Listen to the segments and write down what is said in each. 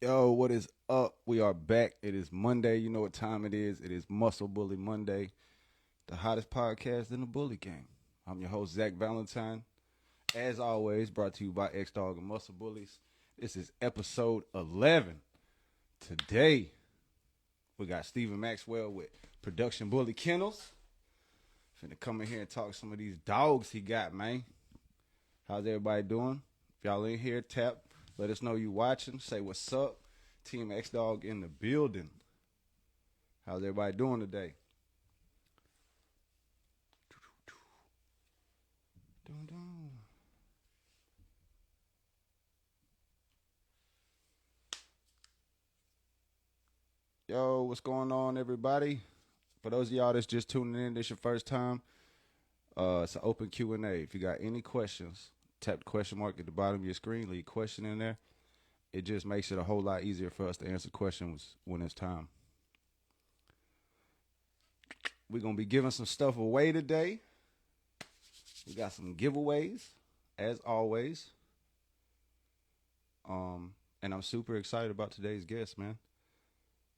Yo, what is up? We are back. It is Monday. You know what time it is. It is Muscle Bully Monday, the hottest podcast in the bully game. I'm your host, Zach Valentine. As always, brought to you by X Dog and Muscle Bullies. This is episode 11. Today, we got Stephen Maxwell with Production Bully Kennels. Finna come in here and talk some of these dogs he got, man. How's everybody doing? If y'all in here, tap. Let us know you watching. Say what's up. Team X Dog in the building. How's everybody doing today? Dun, dun. Yo, what's going on, everybody? For those of y'all that's just tuning in, this your first time. It's an open Q&A. If you got any questions, tap the question mark at the bottom of your screen. Leave a question in there. It just makes it a whole lot easier for us to answer questions when it's time. We're going to be giving some stuff away today. We got some giveaways, as always. And I'm super excited about today's guest, man.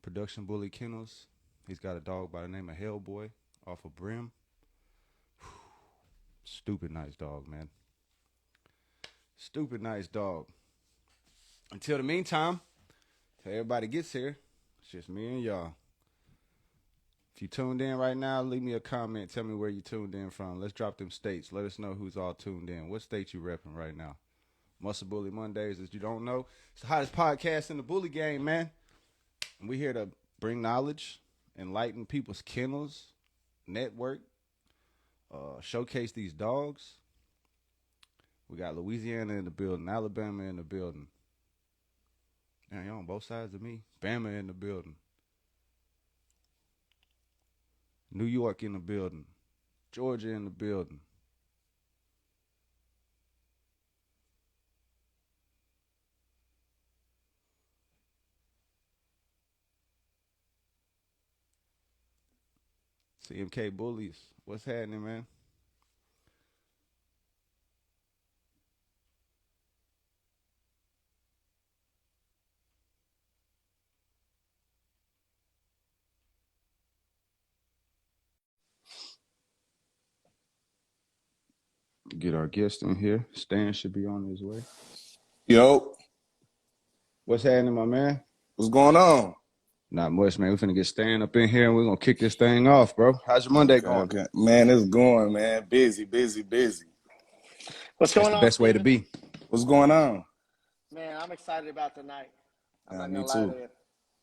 Production Bully Kennels. He's got a dog by the name of HellBoy off of Ch.Brimm. Stupid nice dog, man. Stupid nice dog. Until the meantime, till everybody gets here, it's just me and y'all. If you tuned in right now, leave me a comment. Tell me where you tuned in from. Let's drop them states. Let us know who's all tuned in. What state you repping right now? Muscle Bully Mondays, as you don't know, it's the hottest podcast in the bully game, man. And we're here to bring knowledge, enlighten people's kennels, network, showcase these dogs. We got Louisiana in the building, Alabama in the building. Man, y'all on both sides of me. Bama in the building. New York in the building. Georgia in the building. CMK Bullies. What's happening, man? Get our guest in here. Stan should be on his way. Yo, What's happening, my man? what's going on? Not much, man. We're finna get Stan up in here and we're gonna kick this thing off, bro. How's your Monday going? Okay. Man, it's going, man. Busy, busy, busy. What's That's going the on, best way to Steven? be. What's going on? Man, I'm excited about tonight. I'm not Me gonna lie to too. you.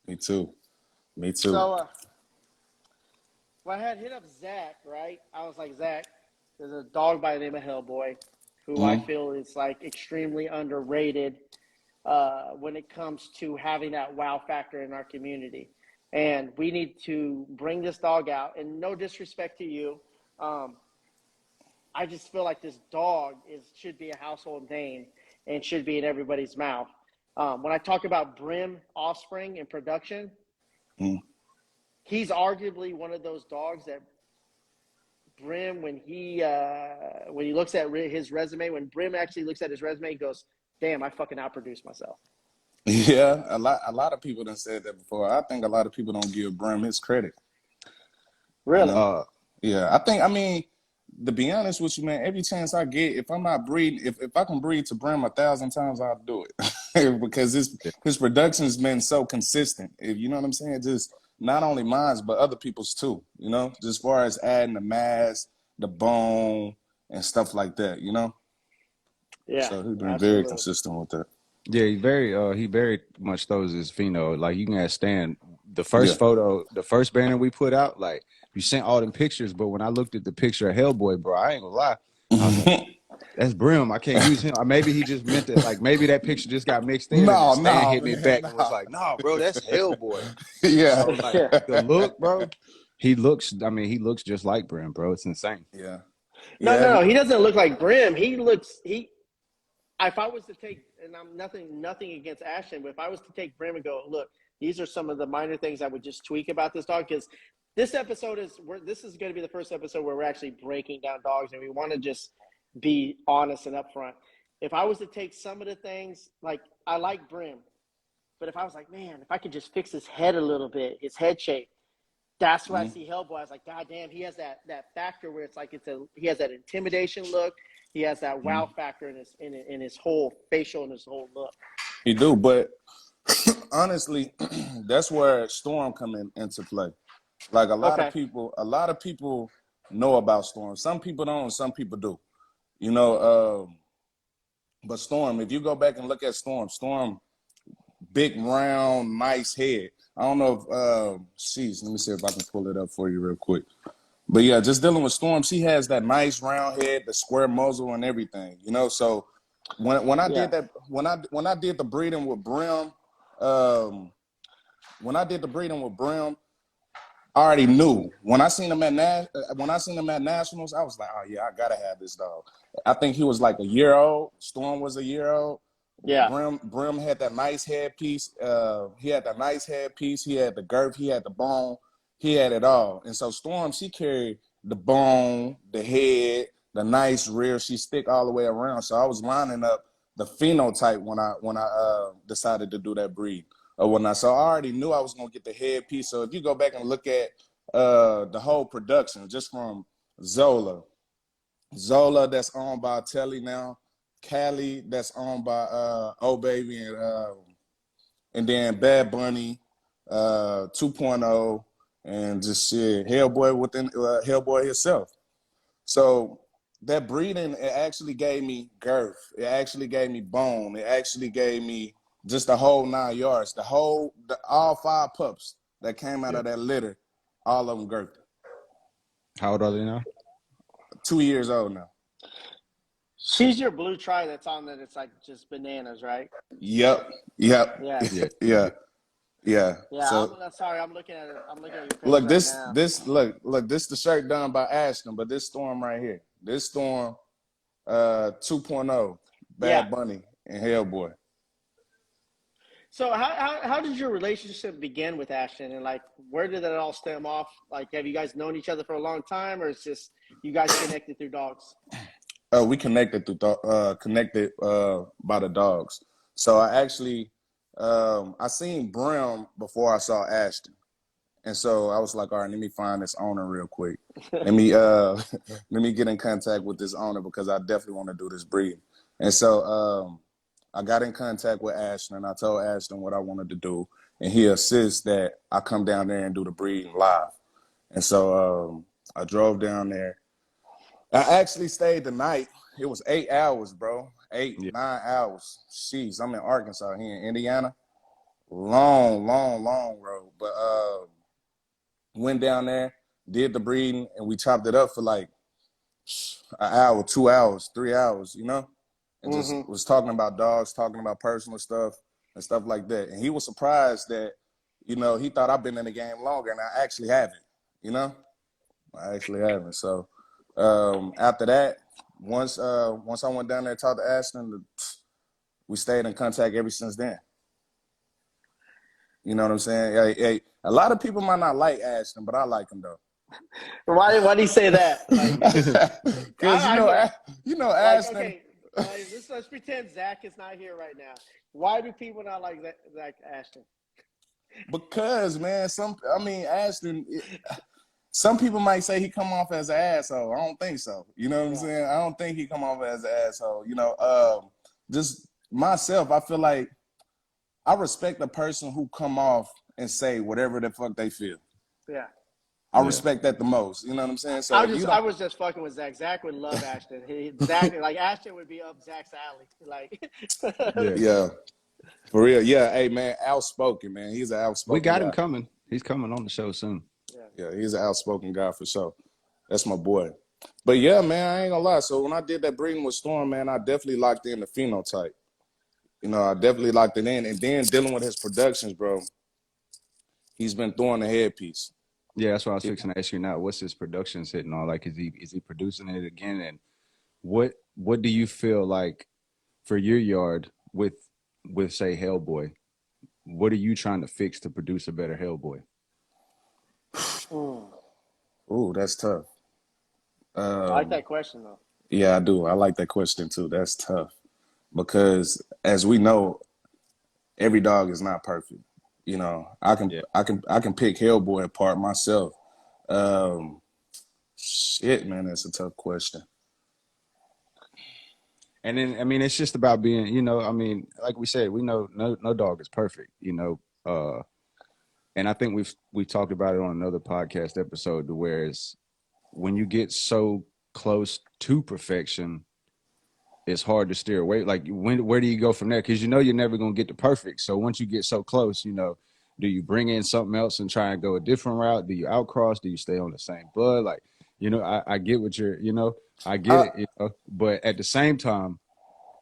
Me too. Me too. So, when I had hit up Zach, right? I was like, Zach, there's a dog by the name of HellBoy, who I Mm-hmm. feel is like extremely underrated when it comes to having that wow factor in our community. And we need to bring this dog out. And no disrespect to you, I just feel like this dog should be a household name and should be in everybody's mouth. When I talk about Ch.Brimm offspring and production, Mm-hmm. he's arguably one of those dogs that Ch.Brimm, when he looks at his resume, when Ch.Brimm actually looks at his resume, he goes, "Damn, I fucking outproduced myself." Yeah, a lot of people done said that before. I think a lot of people don't give Brim his credit. You Really? know? Yeah. I mean, to be honest with you, man, every chance I get, if I'm not breeding, if I can breed to Brim 1,000 times, I'll do it. Because his production's been so consistent. If you know what I'm saying, just not only mine, but other people's too, just as far as adding the mass, the bone, and stuff like that, Yeah, So he's been very absolutely. consistent with that. Yeah, he very much throws his pheno. Like you can ask Stan, the Yeah. first photo, the first banner we put out, like you sent all them pictures, but when I looked at the picture of HellBoy, bro, I ain't gonna lie. I was like, that's Ch.Brimm. I can't use him. Or maybe he just meant that, like maybe that picture just got mixed in and then No, Stan no, hit me man, back and was no. like, nah, bro, that's HellBoy. Yeah. So like the look, bro, he looks just like Ch.Brimm, bro. It's insane. Yeah. No, Yeah. no, no. He doesn't look like Ch.Brimm. He. If I was to take, and I'm nothing against Ashton, but if I was to take Ch.Brimm and go, look, these are some of the minor things I would just tweak about this dog, because this episode this is going to be the first episode where we're actually breaking down dogs, and we want to just be honest and upfront. If I was to take some of the things, like I like Ch.Brimm, But if I was like, man, if I could just fix his head a little bit, his head shape, that's why I see HellBoy. I was like, God damn, he has that factor where it's like he has that intimidation look. He has that wow factor in his whole facial and his whole look. He do, but honestly, that's where Storm come into play. Like a lot of people know about Storm. Some people don't, some people do. You know, but Storm, if you go back and look at Storm, big round, nice head. I don't know if let me see if I can pull it up for you real quick. But yeah, just dealing with Storm, she has that nice round head, the square muzzle and everything, you know. So when I did that, when I did the breeding with Brim, I already knew. When I seen him at nationals, I was like, oh yeah, I gotta have this dog. I think he was like a year old. Storm was a year old. Yeah. Brim had that nice headpiece. He had the nice headpiece. He had the girth. He had the bone. He had it all. And so Storm, she carried the bone, the head, the nice rear. She stick all the way around. So I was lining up the phenotype when I decided to do that breed or whatnot. So I already knew I was gonna get the headpiece. So if you go back and look at the whole production, just from Zola, that's owned by Telly now. Cali, that's owned by Oh Baby, and then Bad Bunny 2.0, and just shit, HellBoy within HellBoy himself. So that breeding, it actually gave me girth. It actually gave me bone. It actually gave me just the whole 9 yards. All 5 pups that came out of that litter, all of them girthed. How old are they now? 2 years old now. She's your blue tri that's on that. It's like just bananas, right? Yep. Yeah. Yeah. So, I'm looking at it. I'm looking at your page look, right this now. this the shirt done by Ashton, but this Storm right here. This Storm 2.0, Bad Bunny and HellBoy. So how did your relationship begin with Ashton, and like where did that all stem off? Like, have you guys known each other for a long time, or it's just you guys connected through dogs? We connected through by the dogs. So I actually I seen Brim before I saw Ashton. And so I was like, all right, let me find this owner real quick. Let me get in contact with this owner because I definitely want to do this breeding. And so I got in contact with Ashton and I told Ashton what I wanted to do. And he assists that I come down there and do the breeding live. And so I drove down there. I actually stayed the night. It was 8 hours, bro. 9 hours. Jeez, I'm in Arkansas, here in Indiana. Long road. But went down there, did the breeding, and we chopped it up for like an hour, 2 hours, 3 hours, you know? And just was talking about dogs, talking about personal stuff and stuff like that. And he was surprised that, you know, he thought I've been in the game longer, and I actually haven't, you know? I actually haven't. So after that, once I went down there and talked to Ashton, we stayed in contact ever since then. You know what I'm saying? Hey, a lot of people might not like Ashton, but I like him though. Why do you say that? Because you know Ashton. Okay, let's pretend Zach is not here right now. Why do people not like Zach Ashton? Because man, Ashton. Some people might say he come off as an asshole. I don't think so. You know what I'm saying? I don't think he come off as an asshole. You know, just myself, I feel like I respect the person who come off and say whatever the fuck they feel. Yeah. I respect that the most. You know what I'm saying? So I was just fucking with Zach. Zach would love Ashton. Ashton would be up Zach's alley. Like yeah. For real. Yeah, hey man, outspoken, man. He's an outspoken We got guy. him coming. He's coming on the show soon. Yeah, he's an outspoken guy for sure. That's my boy. But yeah, man, I ain't gonna lie. So when I did that breeding with Storm, man, I definitely locked in the phenotype. You know, I definitely locked it in. And then dealing with his productions, bro, he's been throwing the headpiece. Yeah, that's what I was fixing to ask you now. What's his production sitting on? Like, is he producing it again? And what do you feel like for your yard with say HellBoy? What are you trying to fix to produce a better HellBoy? Ooh, that's tough. I like that question though. Yeah, I do. I like that question too. That's tough because as we know, every dog is not perfect. You know, I can pick HellBoy apart myself. Shit, man, that's a tough question. And then, I mean, it's just about being, you know, I mean, like we said, we know no dog is perfect, you know. And I think we talked about it on another podcast episode, to where it's when you get so close to perfection, it's hard to steer away. Like, where do you go from there? Because you know you're never gonna get to perfect. So once you get so close, you know, do you bring in something else and try and go a different route? Do you outcross? Do you stay on the same blood? Like, you know, I get what you're, you know, I get it, you know, but at the same time,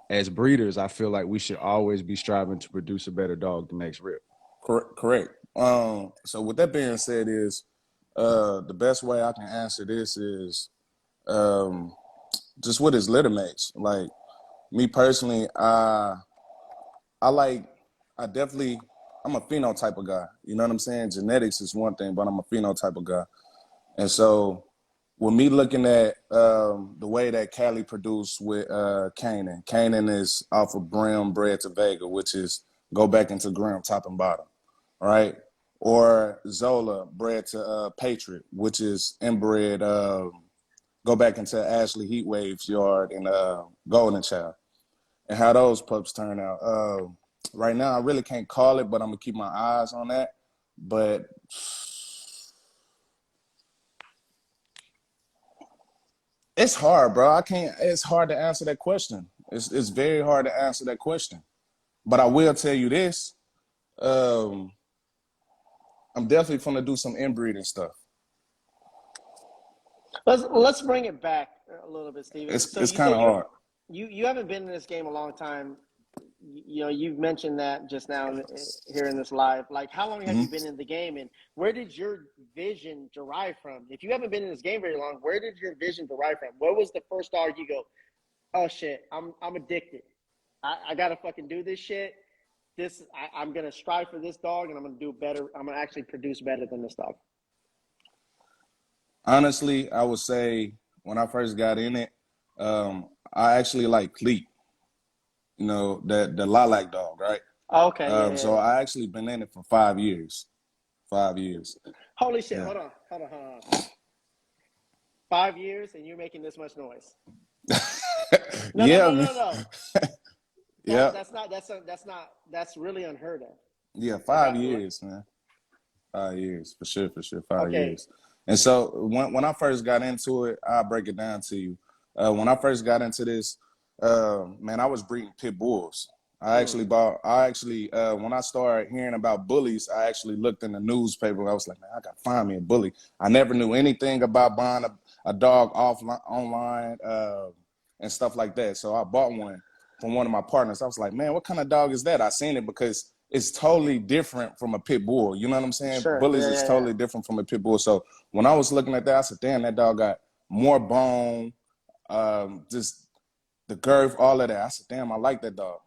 as breeders, I feel like we should always be striving to produce a better dog the next rip. Correct. So with that being said, is the best way I can answer this is just with his litter mates. Like me personally, I'm a phenotype of guy. You know what I'm saying? Genetics is one thing, but I'm a phenotype of guy. And so with me looking at the way that Cali produced with Kanan is off of Brim bred to Vega, which is go back into Grimm top and bottom, right? Or Zola bred to Patriot, which is inbred, go back into Ashley Heatwave's yard and Golden Child, and how those pups turn out. Right now, I really can't call it, but I'm going to keep my eyes on that. But it's hard, bro. It's hard to answer that question. It's very hard to answer that question. But I will tell you this. I'm definitely going to do some inbreeding stuff. Let's bring it back a little bit, Steven. It's kind of hard. You haven't been in this game a long time. You know, you've mentioned that just now here in this live. Like, how long have you been in the game, and where did your vision derive from? If you haven't been in this game very long, where did your vision derive from? What was the first dog you go, oh shit, I'm addicted. I gotta fucking do this shit. I'm gonna strive for this dog, and I'm gonna do better. I'm gonna actually produce better than this dog. Honestly, I would say when I first got in it, I actually like Cleat. You know, the lilac dog, right? Okay. So I actually been in it for 5 years. 5 years. Holy shit! Yeah. Hold on. 5 years, and you're making this much noise. No. Yeah. That's really unheard of. Yeah, 5 years, man. 5 years, for sure. 5 years. And so when I first got into it, I'll break it down to you. When I first got into this, man, I was breeding pit bulls. When I started hearing about bullies, I actually looked in the newspaper. I was like, man, I gotta find me a bully. I never knew anything about buying a dog online and stuff like that. So I bought one from one of my partners. I was like, man, what kind of dog is that? I seen it because it's totally different from a pit bull. You know what I'm saying? Sure. Bullies is totally different from a pit bull. So when I was looking at that, I said, damn, that dog got more bone, just the girth, all of that. I said, damn, I like that dog.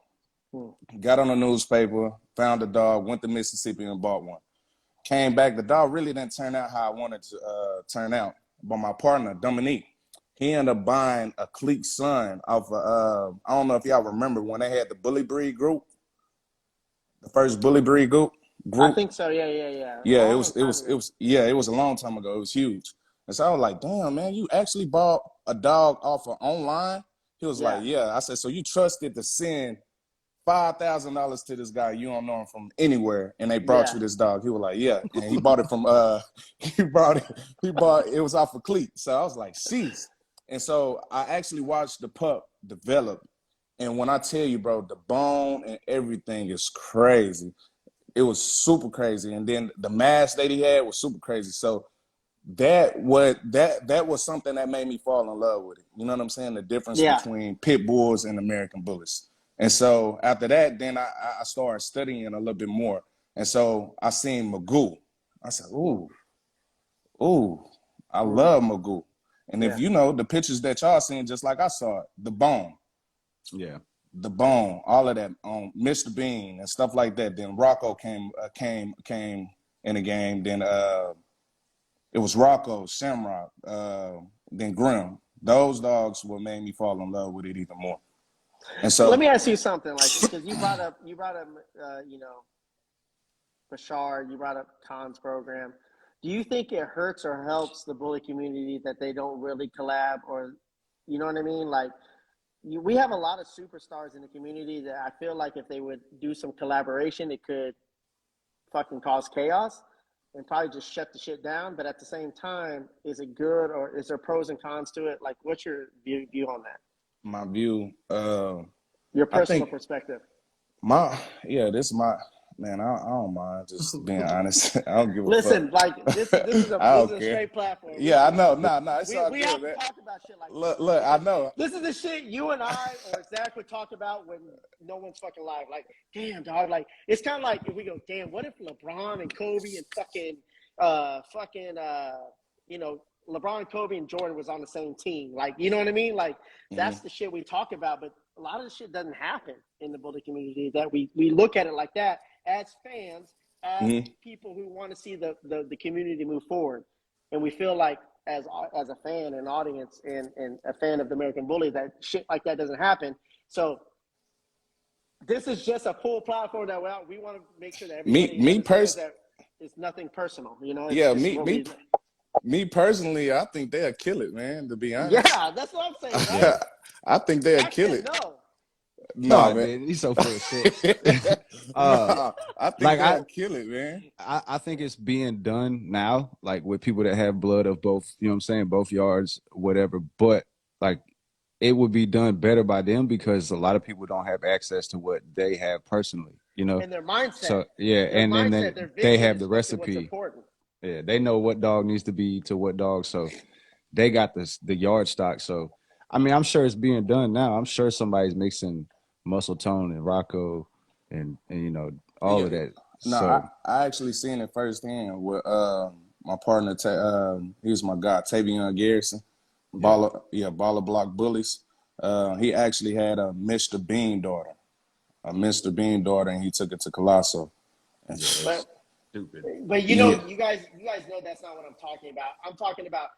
Got on the newspaper, found the dog, went to Mississippi and bought one. Came back, the dog really didn't turn out how I wanted to turn out. But my partner, Dominique, he ended up buying a clique son off I don't know if y'all remember when they had the bully breed group. The first bully breed group. I think so. Yeah. Yeah, it was a long time ago. It was huge. And so I was like, damn, man, you actually bought a dog off of online? He was like, yeah. I said, so you trusted to send $5,000 to this guy you don't know him from anywhere, and they brought you this dog. He was like, yeah. And he bought it from it was off of Cleat. So I was like, jeez. And so I actually watched the pup develop. And when I tell you, bro, the bone and everything is crazy. It was super crazy. And then the mask that he had was super crazy. So that was something that made me fall in love with it. You know what I'm saying? The difference between pit bulls and American bullies. And so after that, then I started studying a little bit more. And so I seen Magoo. I said, ooh, I love Magoo. And if you know the pictures that y'all seen, just like I saw it, the bone. Yeah. The bone, all of that on Mr. Bean and stuff like that. Then Rocco came in the game. Then it was Rocco, Shamrock, then Grimm. Those dogs what made me fall in love with it even more. And So let so me ask you something, like, because you brought up, Bashar, you brought up Khan's program. Do you think it hurts or helps the bully community that they don't really collab, or, you know what I mean? Like, we have a lot of superstars in the community that I feel like if they would do some collaboration, it could fucking cause chaos and probably just shut the shit down. But at the same time, is it good, or is there pros and cons to it? Like, what's your view on that? my view, Your I personal think perspective. this is my man. I don't mind just being honest. I don't give a fuck. Listen, like this is I a don't care. straight platform. Yeah, I know. No, it's all We good, have to man. talk about shit like Look, this. I know. This is the shit you and I or Zach would talk about when no one's fucking live. Like, damn, dog. Like, it's kind of like if we go, damn, what if LeBron and Kobe and LeBron, Kobe, and Jordan was on the same team? Like, you know what I mean? Like, that's the shit we talk about. But a lot of the shit doesn't happen in the bully community that we look at it like that as fans, as people who want to see the community move forward. And we feel like as a fan and audience and a fan of the American Bully, that shit like that doesn't happen. So this is just a full platform that we want to make sure that everybody understands that it's nothing personal, you know? It's me personally, I think they'll kill it, man, to be honest. Yeah, that's what I'm saying, right? Yeah, I think they'll kill it. No, man, he's so full of shit. I think they'll kill it, man. I think it's being done now, like with people that have blood of both, you know what I'm saying, both yards, whatever. But like it would be done better by them because a lot of people don't have access to what they have personally, you know. And their mindset. So yeah, and then they have the recipe. Yeah, they know what dog needs to be to what dog. So they got the yard stock. So I mean, I'm sure it's being done now. I'm sure somebody's mixing Muscle Tone and Rocco and you know all of that. No, so, I actually seen it firsthand with my partner. He was my guy, Tavion Garrison, Baller Block Bullies. He actually had a Mr. Bean daughter, and he took it to Colosso. Stupid. But you know, you guys know that's not what I'm talking about. I'm talking about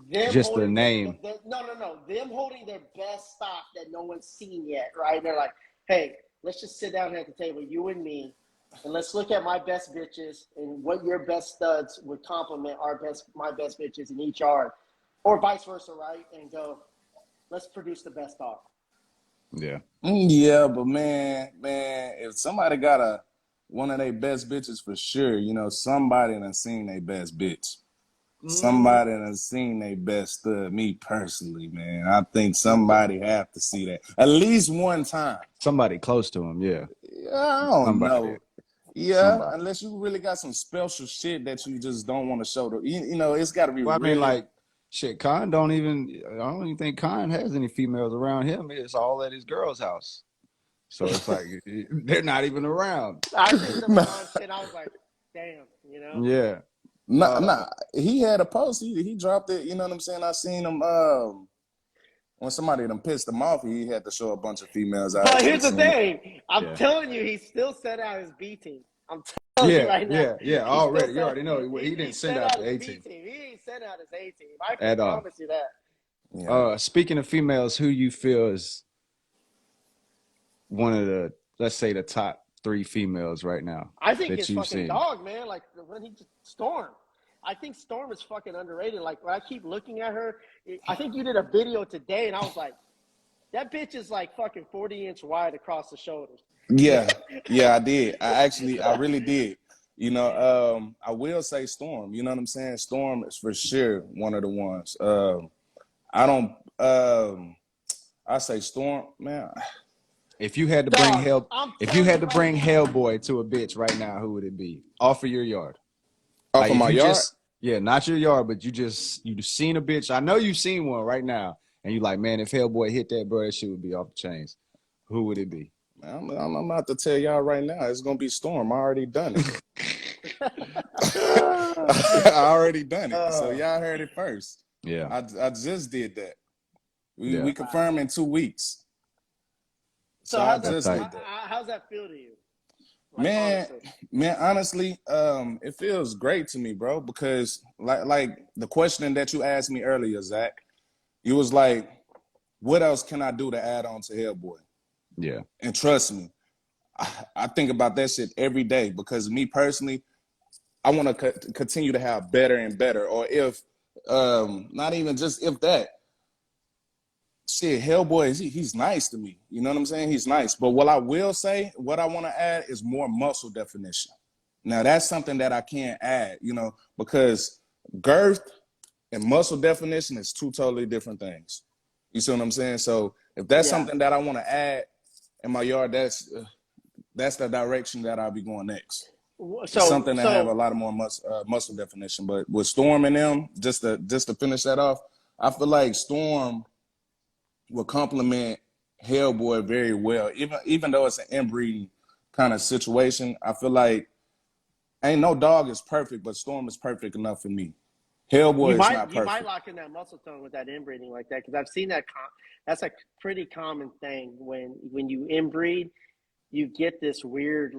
them just the name. Them holding their best stock that no one's seen yet, right? They're like, hey, let's just sit down here at the table, you and me, and let's look at my best bitches and what your best studs would complement my best bitches in each yard, or vice versa, right? And go, let's produce the best dog. Yeah. Yeah, but man, if somebody got one of their best bitches for sure, you know, somebody done seen their best bitch. Somebody done seen their best stud. Me personally, man, I think somebody have to see that at least one time. Somebody close to him, yeah. I don't know. Yeah, unless you really got some special shit that you just don't want to show. You know, it's got to be. Well, I mean, like, shit, I don't even think Khan has any females around him. It's all at his girl's house. So it's like they're not even around. I seen the LeBron shit. I was like, damn, you know. Yeah. Nah. He had a post. He dropped it. You know what I'm saying? I seen him. When somebody done pissed him off, he had to show a bunch of females out. But here's the thing. I'm telling you, he still sent out his B team. I'm telling you right now. Yeah. Already, you already know he didn't send out the A team. He ain't sent out his A team. I can promise you that. Yeah. Speaking of females, who you feel is one of the, let's say, the top 3 females right now? I think it's fucking dog, man. Like when he just Storm. I think Storm is fucking underrated. Like when I keep looking at her, I think you did a video today, and I was like, that bitch is like fucking 40-inch wide across the shoulders. Yeah, I did. I really did. You know, I will say Storm. You know what I'm saying? Storm is for sure one of the ones. I say Storm, man. If you had to bring HellBoy to a bitch right now, who would it be? Off of your yard. Off of my yard? Not your yard, but you've seen a bitch. I know you've seen one right now, and you like, man, if HellBoy hit that, bro, that shit would be off the chains. Who would it be? I'm about to tell y'all right now, it's gonna be Storm. I already done it. I already done it. So y'all heard it first. Yeah. I just did that. We confirm in 2 weeks. So how's that feel to you? Like, man, honestly, it feels great to me, bro, because like the question that you asked me earlier, Zach, you was like, what else can I do to add on to HellBoy? Yeah. And trust me, I think about that shit every day because me personally, I want to continue to have better and better. Or if, not even just if that, shit, HellBoy, he's nice to me. You know what I'm saying? He's nice. But what I will say, what I want to add is more muscle definition. Now, that's something that I can't add, you know, because girth and muscle definition is two totally different things. You see what I'm saying? So if that's something that I want to add in my yard, that's the direction that I'll be going next. It's something that have a lot of more muscle definition. But with Storm and them, just to finish that off, I feel like Storm will complement HellBoy very well. Even though it's an inbreeding kind of situation, I feel like ain't no dog is perfect, but Storm is perfect enough for me. HellBoy is not perfect. You might lock in that muscle tone with that inbreeding like that, because I've seen that. That's a pretty common thing when you inbreed, you get this weird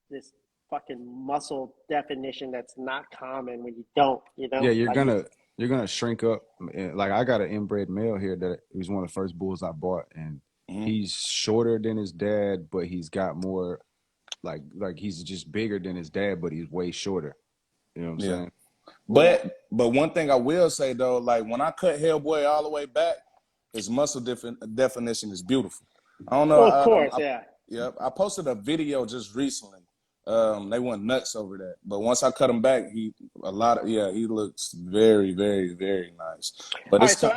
this fucking muscle definition that's not common when you don't. You know? Yeah, you're gonna shrink up. Like I got an inbred male here that was one of the first bulls I bought, and he's shorter than his dad, but he's got more like he's just bigger than his dad, but he's way shorter. You know what I'm saying? But one thing I will say though, like when I cut HellBoy all the way back, his muscle definition is beautiful. I don't know. Oh, of course, Yep. I posted a video just recently. They went nuts over that. But once I cut him back, he looks very, very, very nice. But all right, so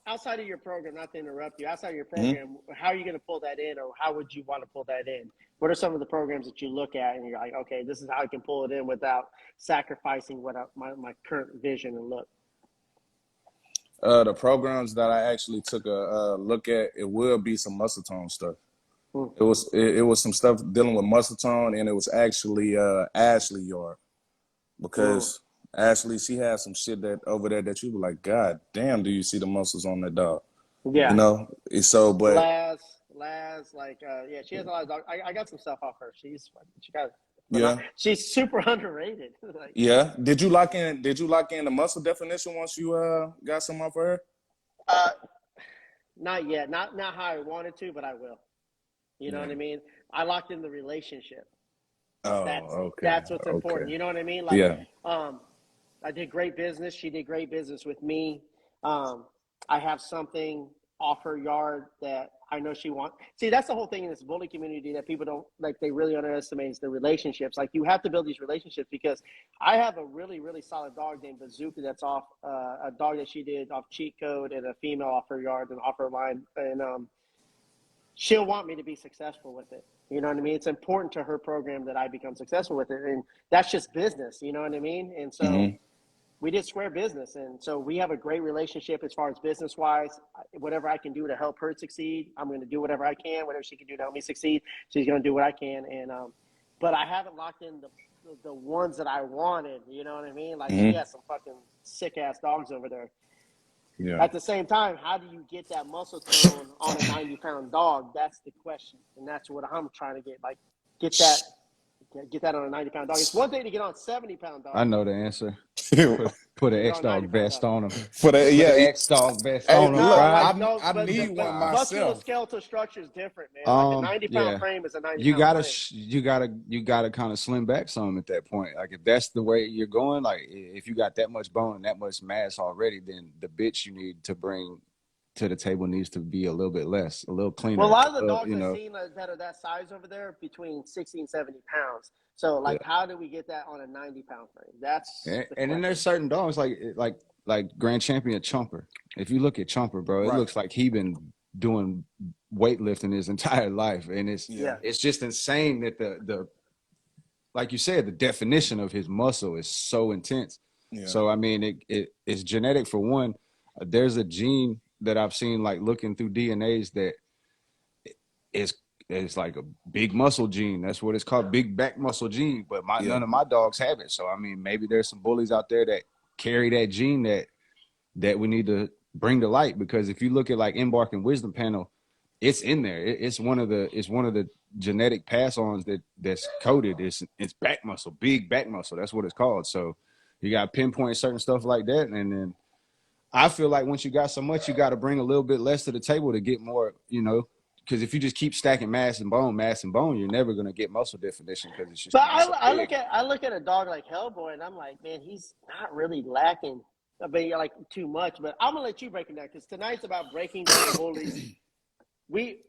outside of your program, not to interrupt you, outside of your program, how are you going to pull that in, or how would you want to pull that in? What are some of the programs that you look at and you're like, okay, this is how I can pull it in without sacrificing my current vision and look? The programs that I actually took a look at, it will be some muscle tone stuff. It was some stuff dealing with muscle tone, and it was actually Ashley yard, because Ashley, she has some shit that over there that you were like, God damn, do you see the muscles on that dog? Yeah, you know. So, but Laz, she has a lot of dogs. I got some stuff off her. She got. She's super underrated. Did you lock in the muscle definition once you got some off of her? Not yet. Not how I wanted to, but I will. You know what I mean? I locked in the relationship. Okay. That's what's important. You know what I mean? I did great business. She did great business with me. I have something off her yard that I know she wants. See, that's the whole thing in this bully community that people don't like. They really underestimate is the relationships. Like, you have to build these relationships, because I have a really, really solid dog named Bazooka that's off a dog that she did off cheat code, and a female off her yard and off her line. And she'll want me to be successful with it. You know what I mean? It's important to her program that I become successful with it. And that's just business. You know what I mean? And so we did square business. And so we have a great relationship as far as business wise. Whatever I can do to help her succeed, I'm going to do whatever I can. Whatever she can do to help me succeed, she's going to do what I can. And, but I haven't locked in the ones that I wanted. You know what I mean? Like, she has some fucking sick ass dogs over there. Yeah. At the same time, how do you get that muscle tone on a 90-pound dog? That's the question, and that's what I'm trying to get. Like, get that on a 90-pound dog. It's one thing to get on 70-pound dog. I know the answer. Put an X-Dog vest on him. X-Dog vest on him. I need one myself. Musculoskeletal structure is different, man. Like a 90-pound frame is a 90-pound frame. You gotta kind of slim back some at that point. Like, if that's the way you're going, like if you got that much bone and that much mass already, then the bitch you need to bring to the table needs to be a little bit less, a little cleaner. Well, a lot of the dogs I've seen that are that size over there between 60 and 70 pounds. So, how do we get that on a 90-pound frame? That's and then there's certain dogs like Grand Champion Chomper. If you look at Chomper, bro, it looks like he been doing weightlifting his entire life, and it's just insane that the like you said, the definition of his muscle is so intense. Yeah. So I mean, it's genetic for one. There's a gene that I've seen, like looking through DNAs, that it's like a big muscle gene. That's what it's called, big back muscle gene. But none of my dogs have it. So I mean, maybe there's some bullies out there that carry that gene that we need to bring to light. Because if you look at like Embark and Wisdom Panel, it's in there. It's one of the genetic pass-ons that's coded. It's back muscle, big back muscle. That's what it's called. So you got to pinpoint certain stuff like that, and then I feel like once you got so much, you got to bring a little bit less to the table to get more, because if you just keep stacking mass and bone, you're never gonna get muscle definition because it's just But gonna be so I big. look at a dog like HellBoy, and I'm like, man, he's not really lacking, but like too much. But I'm gonna let you break it down because tonight's about breaking down bullies. We,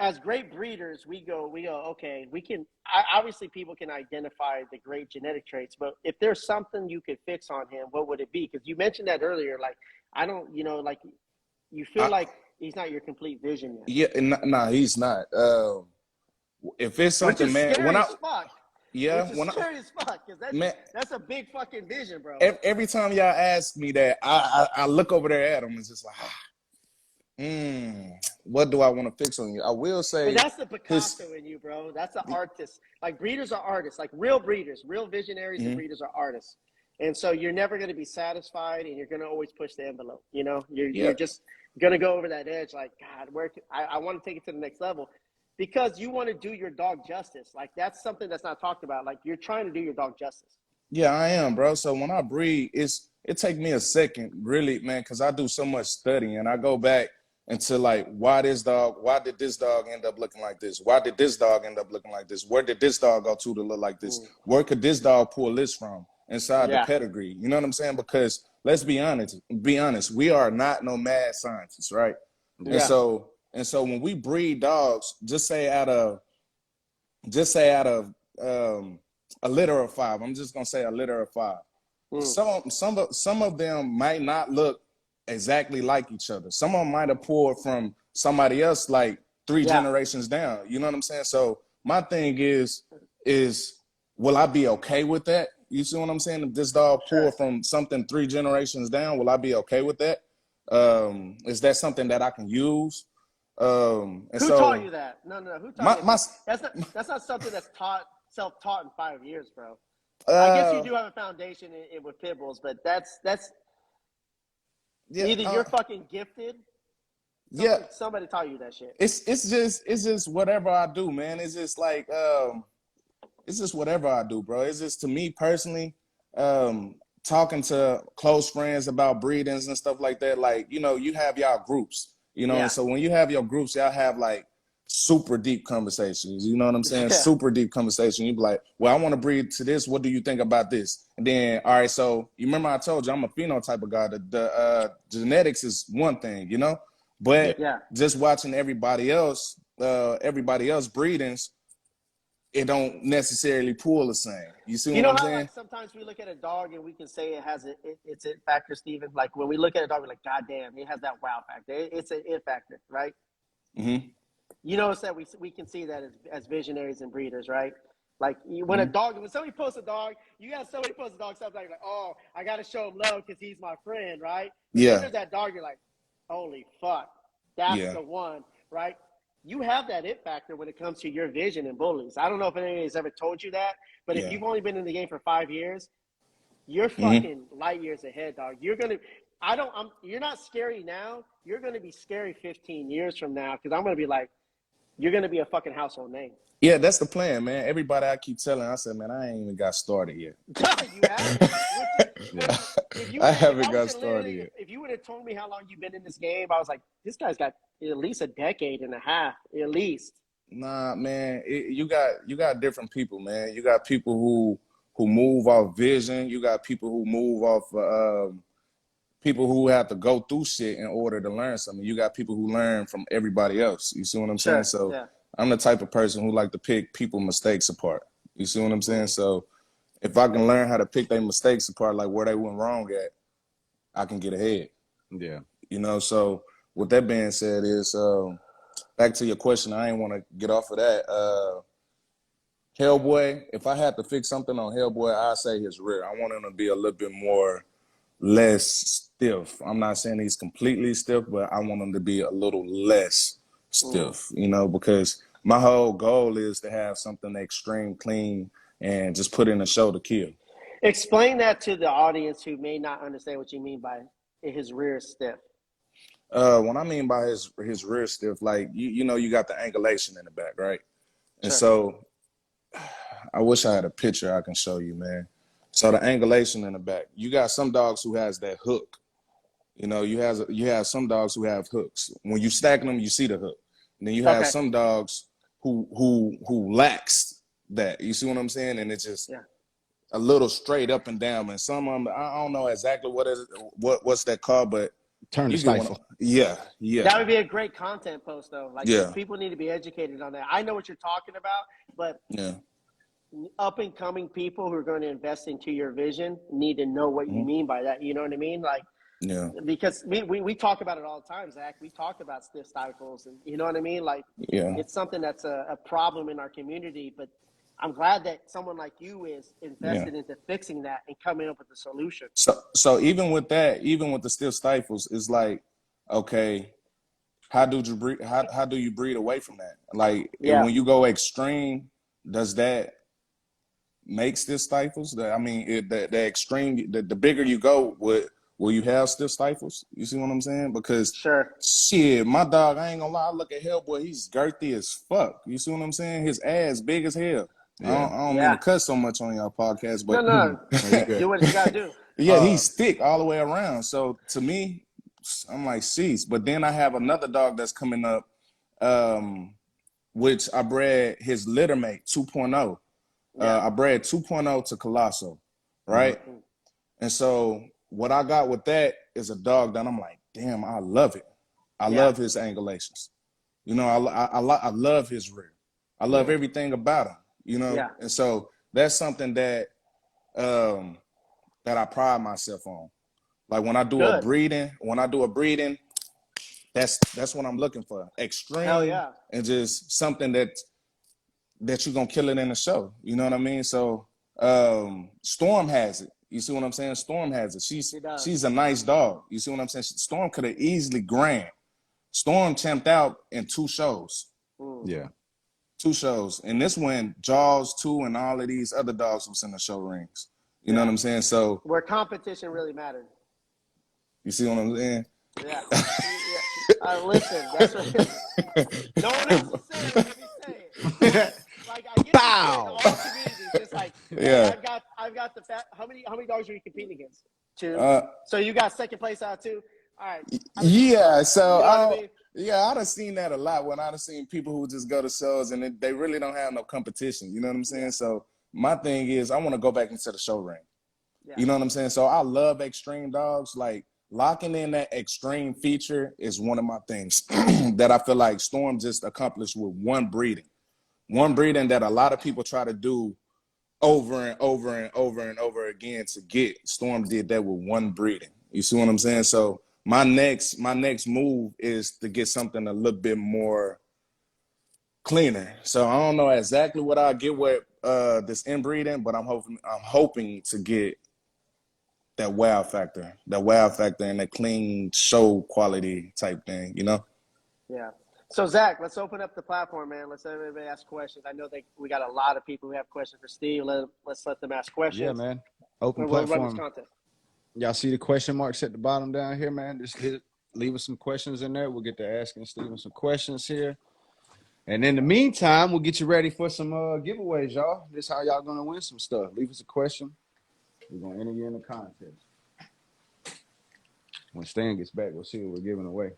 as great breeders, we go, okay, we can. Obviously, people can identify the great genetic traits, but if there's something you could fix on him, what would it be? Because you mentioned that earlier. Like, I don't, like, you feel like he's not your complete vision yet. Yeah, nah, he's not. If it's Which something, is man, scary as fuck. yeah, Which is scary as fuck because that's a big fucking vision, bro. every time y'all ask me that, I look over there at him and it's just like, what do I want to fix on you? I will say, but that's the Picasso in you, bro. That's the artist. Like breeders are artists. Like real breeders, real visionaries and breeders are artists. And so you're never going to be satisfied, and you're going to always push the envelope. You're just going to go over that edge. Like, God, I want to take it to the next level, because you want to do your dog justice. Like that's something that's not talked about. Like you're trying to do your dog justice. Yeah, I am, bro. So when I breed, it take me a second, really, man, because I do so much studying, and I go back into like, why did this dog end up looking like this? Why did this dog end up looking like this? Where did this dog go to look like this? Where could this dog pull this from inside the pedigree? You know what I'm saying? Because let's be honest, we are not no mad scientists, right? Yeah. And so when we breed dogs, just say out of a litter of 5, I'm just gonna say a litter of 5. Some of them might not look exactly like each other. Some of them might have pulled from somebody else like 3 generations down. You know what I'm saying? So my thing is will I be okay with that? You see what I'm saying? If this dog pulled from something 3 generations down, will I be okay with that? Is that something that I can use? Who taught you that? No. Who taught you? That's not something that's self-taught in 5 years, bro. I guess you do have a foundation with pit bulls, but that's either you're fucking gifted. Somebody taught you that shit. It's just whatever I do, man. It's just like it's just whatever I do, bro. It's just, to me personally, talking to close friends about breedings and stuff like that. Like, you have y'all groups, and so when you have your groups, y'all have like super deep conversations. You know what I'm saying? Super deep conversation. You be like, well, I want to breed to this. What do you think about this? And then, all right, so you remember I told you I'm a phenotype of guy. The genetics is one thing, but just watching everybody else breedings, it don't necessarily pull the same. You see what I'm saying? Like sometimes we look at a dog and we can say it has it's it factor, Steven. Like when we look at a dog, we're like, God damn, it has that wow factor. It's an it factor, right? Mm-hmm. You notice that we can see that as visionaries and breeders, right? Like when when somebody posts a dog, you got somebody post a dog, something like, oh, I got to show him love because he's my friend, right? And then there's that dog, you're like, holy fuck, that's the one, right? You have that it factor when it comes to your vision and bullies. I don't know if anybody's ever told you that, but if you've only been in the game for 5 years, you're fucking light years ahead, dog. You're not scary now. You're going to be scary 15 years from now, because I'm going to be like, you're going to be a fucking household name. Yeah, that's the plan, man. Everybody I keep telling, I said, man, I ain't even got started yet. You haven't? I haven't got started yet. If you would have told me how long you've been in this game, I was like, this guy's got at least a decade and a half, at least. Nah, man, you got different people, man. You got people who move off vision. You got people who move off people who have to go through shit in order to learn something. You got people who learn from everybody else. You see what I'm saying? So I'm the type of person who like to pick people's mistakes apart. You see what I'm saying? So if I can learn how to pick their mistakes apart, like where they went wrong at, I can get ahead. Yeah. So with that being said is, back to your question, I ain't want to get off of that. HellBoy, if I had to fix something on HellBoy, I'd say his rear. I want him to be a little bit less stiff. I'm not saying he's completely stiff, but I want him to be a little less stiff, because my whole goal is to have something extreme clean and just put in a show to kill. Explain that to the audience who may not understand what you mean by his rear stiff. What I mean by his rear stiff, like, you got the angulation in the back, right? And so I wish I had a picture I can show you, man. So the angulation in the back, you got some dogs who has that hook. You have some dogs who have hooks. When you stack them, you see the hook. And then you have Okay. some dogs who lacks that. You see what I'm saying? And it's just a little straight up and down. And some of them, I don't know exactly what's that called, but Turn the you get one. stifle. Yeah. That would be a great content post, though. Like, Yeah. people need to be educated on that. I know what you're talking about, but up and coming people who are going to invest into your vision need to know what you mean by that. You know what I mean? Like, because we talk about it all the time, Zach. We talk about stiff stifles, and you know what I mean? Like, it's something that's a problem in our community, but I'm glad that someone like you is invested into fixing that and coming up with a solution. So even with that, even with the stiff stifles, it's like, okay, how do you breed? How do you breed away from that? Like, when you go extreme, does that make stiff stifles? The extreme, the bigger you go, will you have stiff stifles? You see what I'm saying? Because shit, my dog, I ain't gonna lie, I look at HellBoy, he's girthy as fuck. You see what I'm saying? His ass big as hell. I don't mean to cuss so much on y'all podcast, but no, do what you gotta do. He's thick all the way around. So to me, I'm like, sheesh. But then I have another dog that's coming up, which I bred his littermate 2.0. I bred 2.0 to Colosso, right? And so what I got with that is a dog that I'm like, damn, I love it. I love his angulations. You know, I love his rear. I love everything about him. You know, and so that's something that that I pride myself on. Like when I do a breeding, that's what I'm looking for. Extreme and just something that you're gonna kill it in the show. You know what I mean? So Storm has it. You see what I'm saying? Storm has it. She's a nice dog. You see what I'm saying? Storm could have easily grand. Storm champed out in 2 shows. Yeah. 2 shows. And this one, Jaws 2 and all of these other dogs was in the show rings. You know what I'm saying? So where competition really mattered. You see what I'm saying? Yeah. Listen, that's what no one else will say it. Let me say it. Like, I get this in all communities. It's like, hey, I've got the how many dogs are you competing against? 2. So you got second place out of 2. All right. So you know what I mean? I done seen that a lot when I done seen people who just go to shows and they really don't have no competition. You know what I'm saying? So my thing is I want to go back into the show ring. You know what I'm saying? So I love extreme dogs. Like, locking in that extreme feature is one of my things that I feel like Storm just accomplished with one breeding. One breeding that a lot of people try to do over and over and over and over again to get. Storm did that with one breeding. You see what I'm saying? So my next move is to get something a little bit more cleaner. So I don't know exactly what I'll get with this inbreeding, but I'm hoping to get that wow factor and that clean show quality type thing, you know? Yeah. So Zach, let's open up the platform, man. Let's let everybody ask questions. I know that we got a lot of people who have questions for Steve. Let's let them ask questions. Yeah, man. Open platform. Y'all see the question marks at the bottom down here, man? Just leave us some questions in there. We'll get to asking Steven some questions here. And in the meantime, we'll get you ready for some giveaways, y'all. This is how y'all gonna win some stuff. Leave us a question. We're going to enter you in the contest. When Stan gets back, we'll see what we're giving away.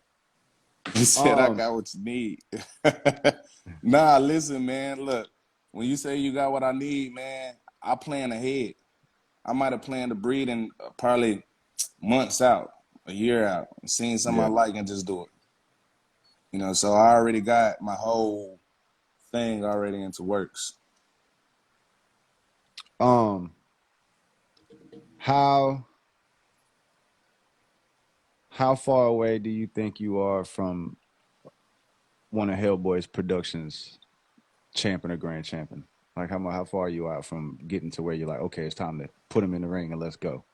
He said, I got what you need. Nah, listen, man. Look, when you say you got what I need, man, I plan ahead. I might have planned the breeding probably months out, a year out, seen something I like and just do it. You know, so I already got my whole thing already into works. How far away do you think you are from one of HellBoy's productions, champion or grand champion? Like, how far are you out from getting to where you're like, okay, it's time to put him in the ring and let's go?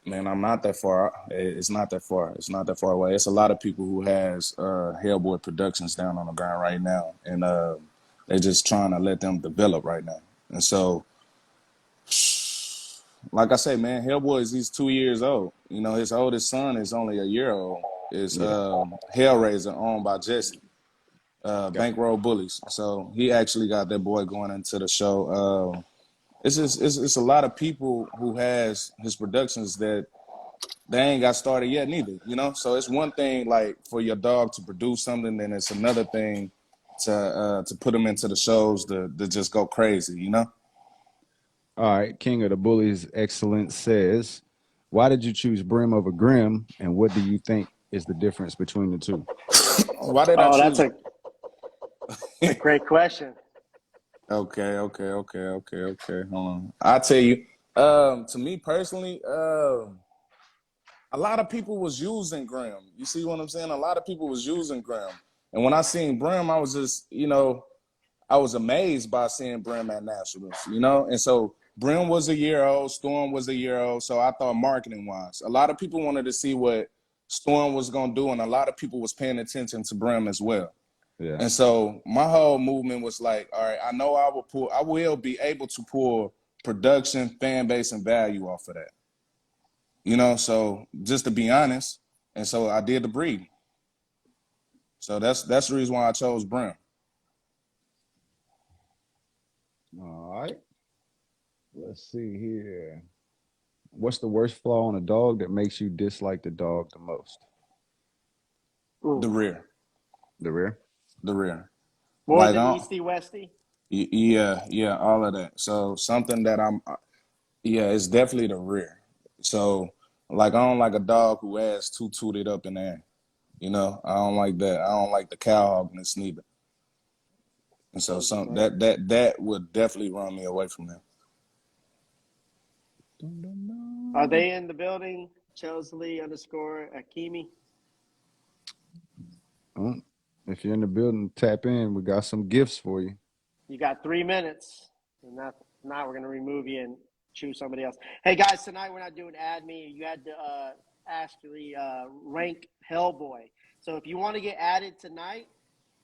Man, I'm not that far. It's not that far. It's not that far away. It's a lot of people who has HellBoy Productions down on the ground right now, and they're just trying to let them develop right now. And so, like I say, man, HellBoy he's 2 years old. You know, his oldest son is only a year old. Is Hellraiser, owned by Jesse, Bankroll Bullies. So he actually got that boy going into the show. It's a lot of people who has his productions that they ain't got started yet neither, you know? So it's one thing like for your dog to produce something, then it's another thing to put them into the shows to just go crazy, you know? All right, King of the Bullies Excellence says, why did you choose Brim over Grimm, and what do you think is the difference between the two? Why did I Oh, choose? that's a great question. Okay. Hold on. I'll tell you. To me personally, a lot of people was using Graham. You see what I'm saying? A lot of people was using Graham. And when I seen Brim, I was just, I was amazed by seeing Brim at Nationals, you know? And so Brim was a year old, Storm was a year old. So I thought marketing wise, a lot of people wanted to see what Storm was going to do. And a lot of people was paying attention to Brim as well. Yeah. And so my whole movement was like, all right, I know I will be able to pull production, fan base, and value off of that. You know, so just to be honest, and so I did the breeding. So that's the reason why I chose Brim. All right. Let's see here. What's the worst flaw on a dog that makes you dislike the dog the most? The rear. The rear? The rear. More than Easty Westy? Yeah, all of that. So something that it's definitely the rear. So like I don't like a dog who has too tooted up in there. You know, I don't like that. I don't like the cow hogness neither. And so that would definitely run me away from them. Are they in the building? Chesley _Akimi. If you're in the building, tap in. We got some gifts for you. You got 3 minutes. And now we're going to remove you and choose somebody else. Hey, guys, tonight we're not doing Add Me. You had to actually rank HellBoy. So if you want to get added tonight,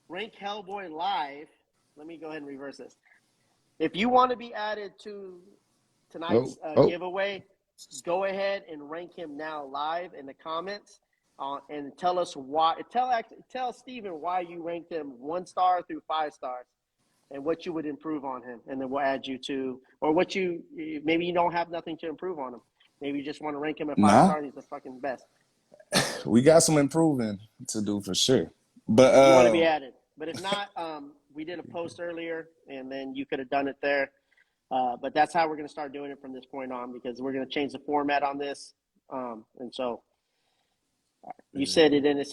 rank HellBoy live. Let me go ahead and reverse this. If you want to be added to tonight's giveaway, go ahead and rank him now live in the comments and tell us why. Tell Steven why you ranked him 1 star through 5 stars and what you would improve on him. And then we'll add you to, or maybe you don't have nothing to improve on him. Maybe you just want to rank him at 5 stars. He's the fucking best. We got some improving to do for sure. But you want to be added. But if not, we did a post earlier, and then you could have done it there. But that's how we're going to start doing it from this point on, because we're going to change the format on this. And so you said it in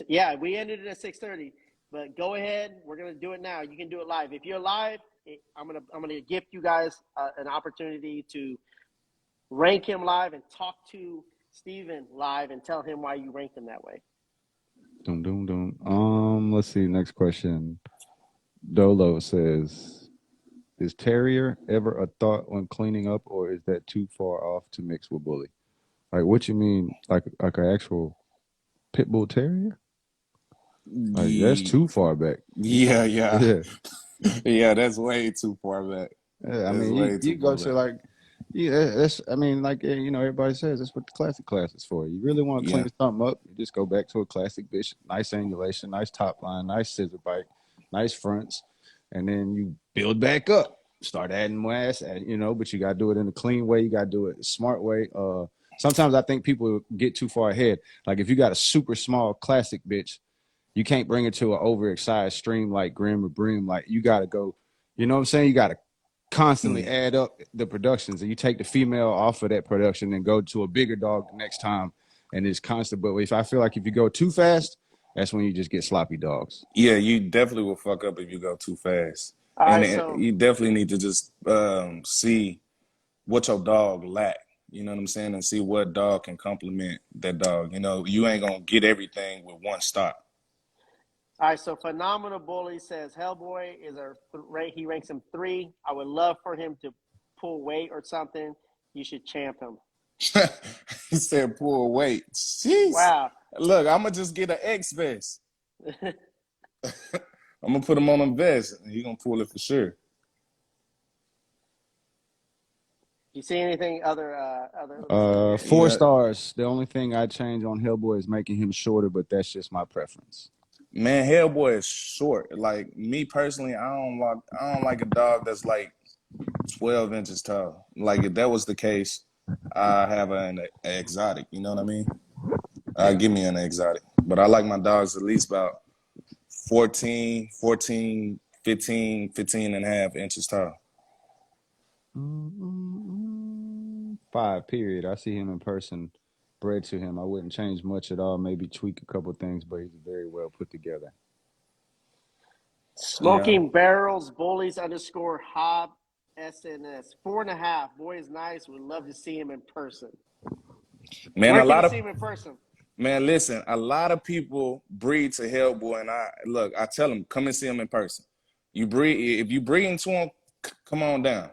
we ended it at 6:30. But go ahead. We're going to do it now. You can do it live. If you're live, I'm gonna gift you guys an opportunity to rank him live and talk to Steven live and tell him why you ranked him that way. Let's see. Next question. Dolo says, is Terrier ever a thought when cleaning up, or is that too far off to mix with Bully? Like, what you mean? Like an actual pit bull terrier? Like, that's too far back. Yeah. That's way too far back. Yeah, I mean, you go to like, that's. I mean, like everybody says that's what the classic class is for. You really want to clean something up, you just go back to a classic bitch. Nice angulation, nice top line, nice scissor bite, nice fronts, and then you build back up. Start adding more ass, but you got to do it in a clean way. You got to do it a smart way. Sometimes I think people get too far ahead. Like if you got a super small classic bitch, you can't bring it to an overexcited stream like Grimm or Brim. Like you got to go, you know what I'm saying? You got to constantly add up the productions, and you take the female off of that production and go to a bigger dog the next time, and it's constant. But if I feel like if you go too fast, that's when you just get sloppy dogs. Yeah, you definitely will fuck up if you go too fast. You definitely need to just see what your dog lack. You know what I'm saying? And see what dog can complement that dog. You know, you ain't going to get everything with one stop. All right, so Phenomenal Bully says HellBoy he ranks him 3. I would love for him to pull weight or something. You should champ him. He said pull weight. Jeez. Wow. Look, I'm going to just get an X vest. I'm going to put him on a vest, and he's going to pull it for sure. You see anything other 4 stars. The only thing I change on HellBoy is making him shorter, but that's just my preference. Man, HellBoy is short. Like me personally, I don't like a dog that's like 12 inches tall. Like if that was the case, I have an exotic. You know what I mean? Give me an exotic. But I like my dogs at least about 14, 14, 15, 15 and a half inches tall. 5, period. I see him in person, bred to him. I wouldn't change much at all, maybe tweak a couple things, but he's very well put together. Smoking Barrels Bullies _ Hob SNS 4.5. Boy is nice. We'd love to see him in person. Man, Where can we see him in person? Man, listen, a lot of people breed to HellBoy, and I tell them, come and see him in person. If you breed to him, come on down.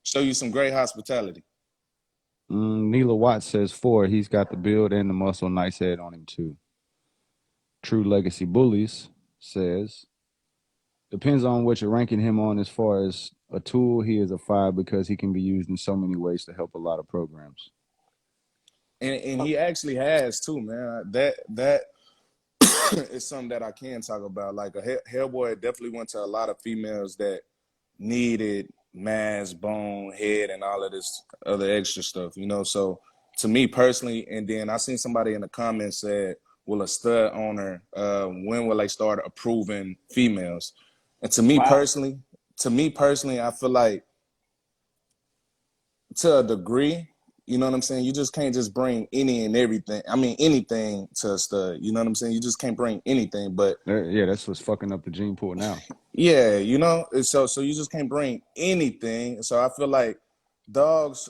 Show you some great hospitality. Neela Watts says 4. He's got the build and the muscle. Nice head on him too. True Legacy Bullies says, depends on what you're ranking him on as far as a tool. He is a 5 because he can be used in so many ways to help a lot of programs. And he actually has too, man. That is something that I can talk about. Like HellBoy definitely went to a lot of females that needed mass, bone, head, and all of this other extra stuff, you know. So to me personally, and then I seen somebody in the comments said, will a stud owner, when will they start approving females? And to me personally, I feel like to a degree, you know what I'm saying? You just can't just bring any and everything. I mean, anything to a stud. You know what I'm saying? You just can't bring anything. But yeah, that's what's fucking up the gene pool now. Yeah, you know, so you just can't bring anything. So I feel like dogs,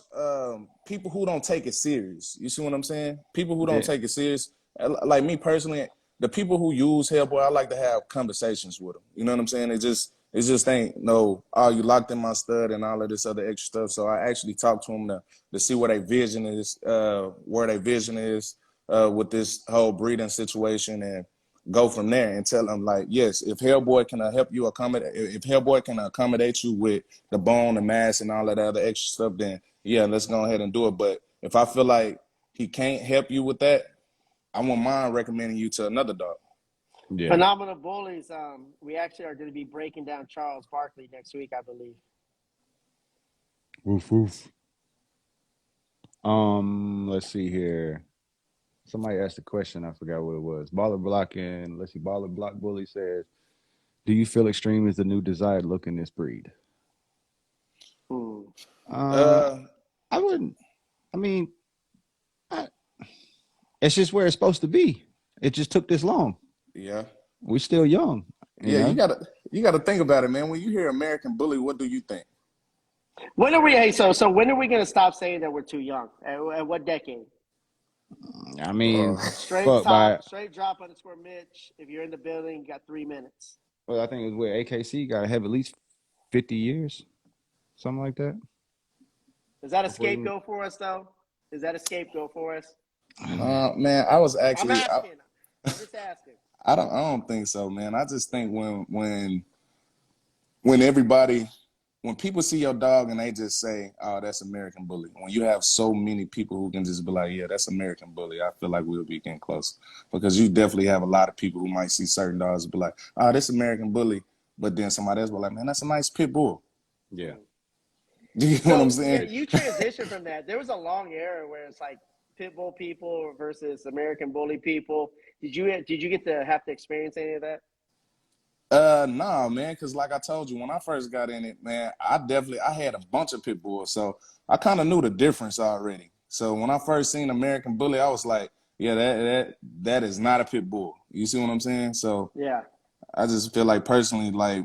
people who don't take it serious. You see what I'm saying? People who don't take it serious. Like me personally, the people who use HellBoy, I like to have conversations with them. You know what I'm saying? It just ain't no, oh, you locked in my stud and all of this other extra stuff. So I actually talk to them to see where their vision is, with this whole breeding situation, and go from there and tell them, like, yes, if HellBoy can help you accommodate, if HellBoy can accommodate you with the bone, the mass, and all of that other extra stuff, then yeah, let's go ahead and do it. But if I feel like he can't help you with that, I won't mind recommending you to another dog. Yeah. Phenomenal Bullies. We actually are going to be breaking down Charles Barkley next week, I believe. Woof woof. Let's see here. Somebody asked a question. I forgot what it was. Baller Block Bully says, do you feel extreme is the new desired look in this breed? I wouldn't. I mean, it's just where it's supposed to be. It just took this long. Yeah. We're still young. You know? you gotta think about it, man. When you hear American Bully, what do you think? When are we? So when are we going to stop saying that we're too young? At what decade? I mean, straight drop _ Mitch. If you're in the building, you got 3 minutes. Well, I think it was where AKC got to have at least 50 years, something like that. Is that a scapegoat for us, though? Is that a scapegoat for us? Man, I was actually. I'm just asking. I don't think so, man. I just think when everybody, when people see your dog and they just say, oh, that's American Bully, when you have so many people who can just be like, yeah, that's American Bully, I feel like we'll be getting close. Because you definitely have a lot of people who might see certain dogs and be like, oh, that's American Bully. But then somebody else will be like, man, that's a nice pit bull. Yeah. You know what I'm saying? Yeah, you transitioned from that. There was a long era where it's like pit bull people versus American Bully people. Did you get to have to experience any of that? Nah, man, because like I told you, when I first got in it, man, I had a bunch of pit bulls, so I kind of knew the difference already. So when I first seen American Bully, I was like, yeah, that is not a pit bull. You see what I'm saying? So yeah, I just feel like personally, like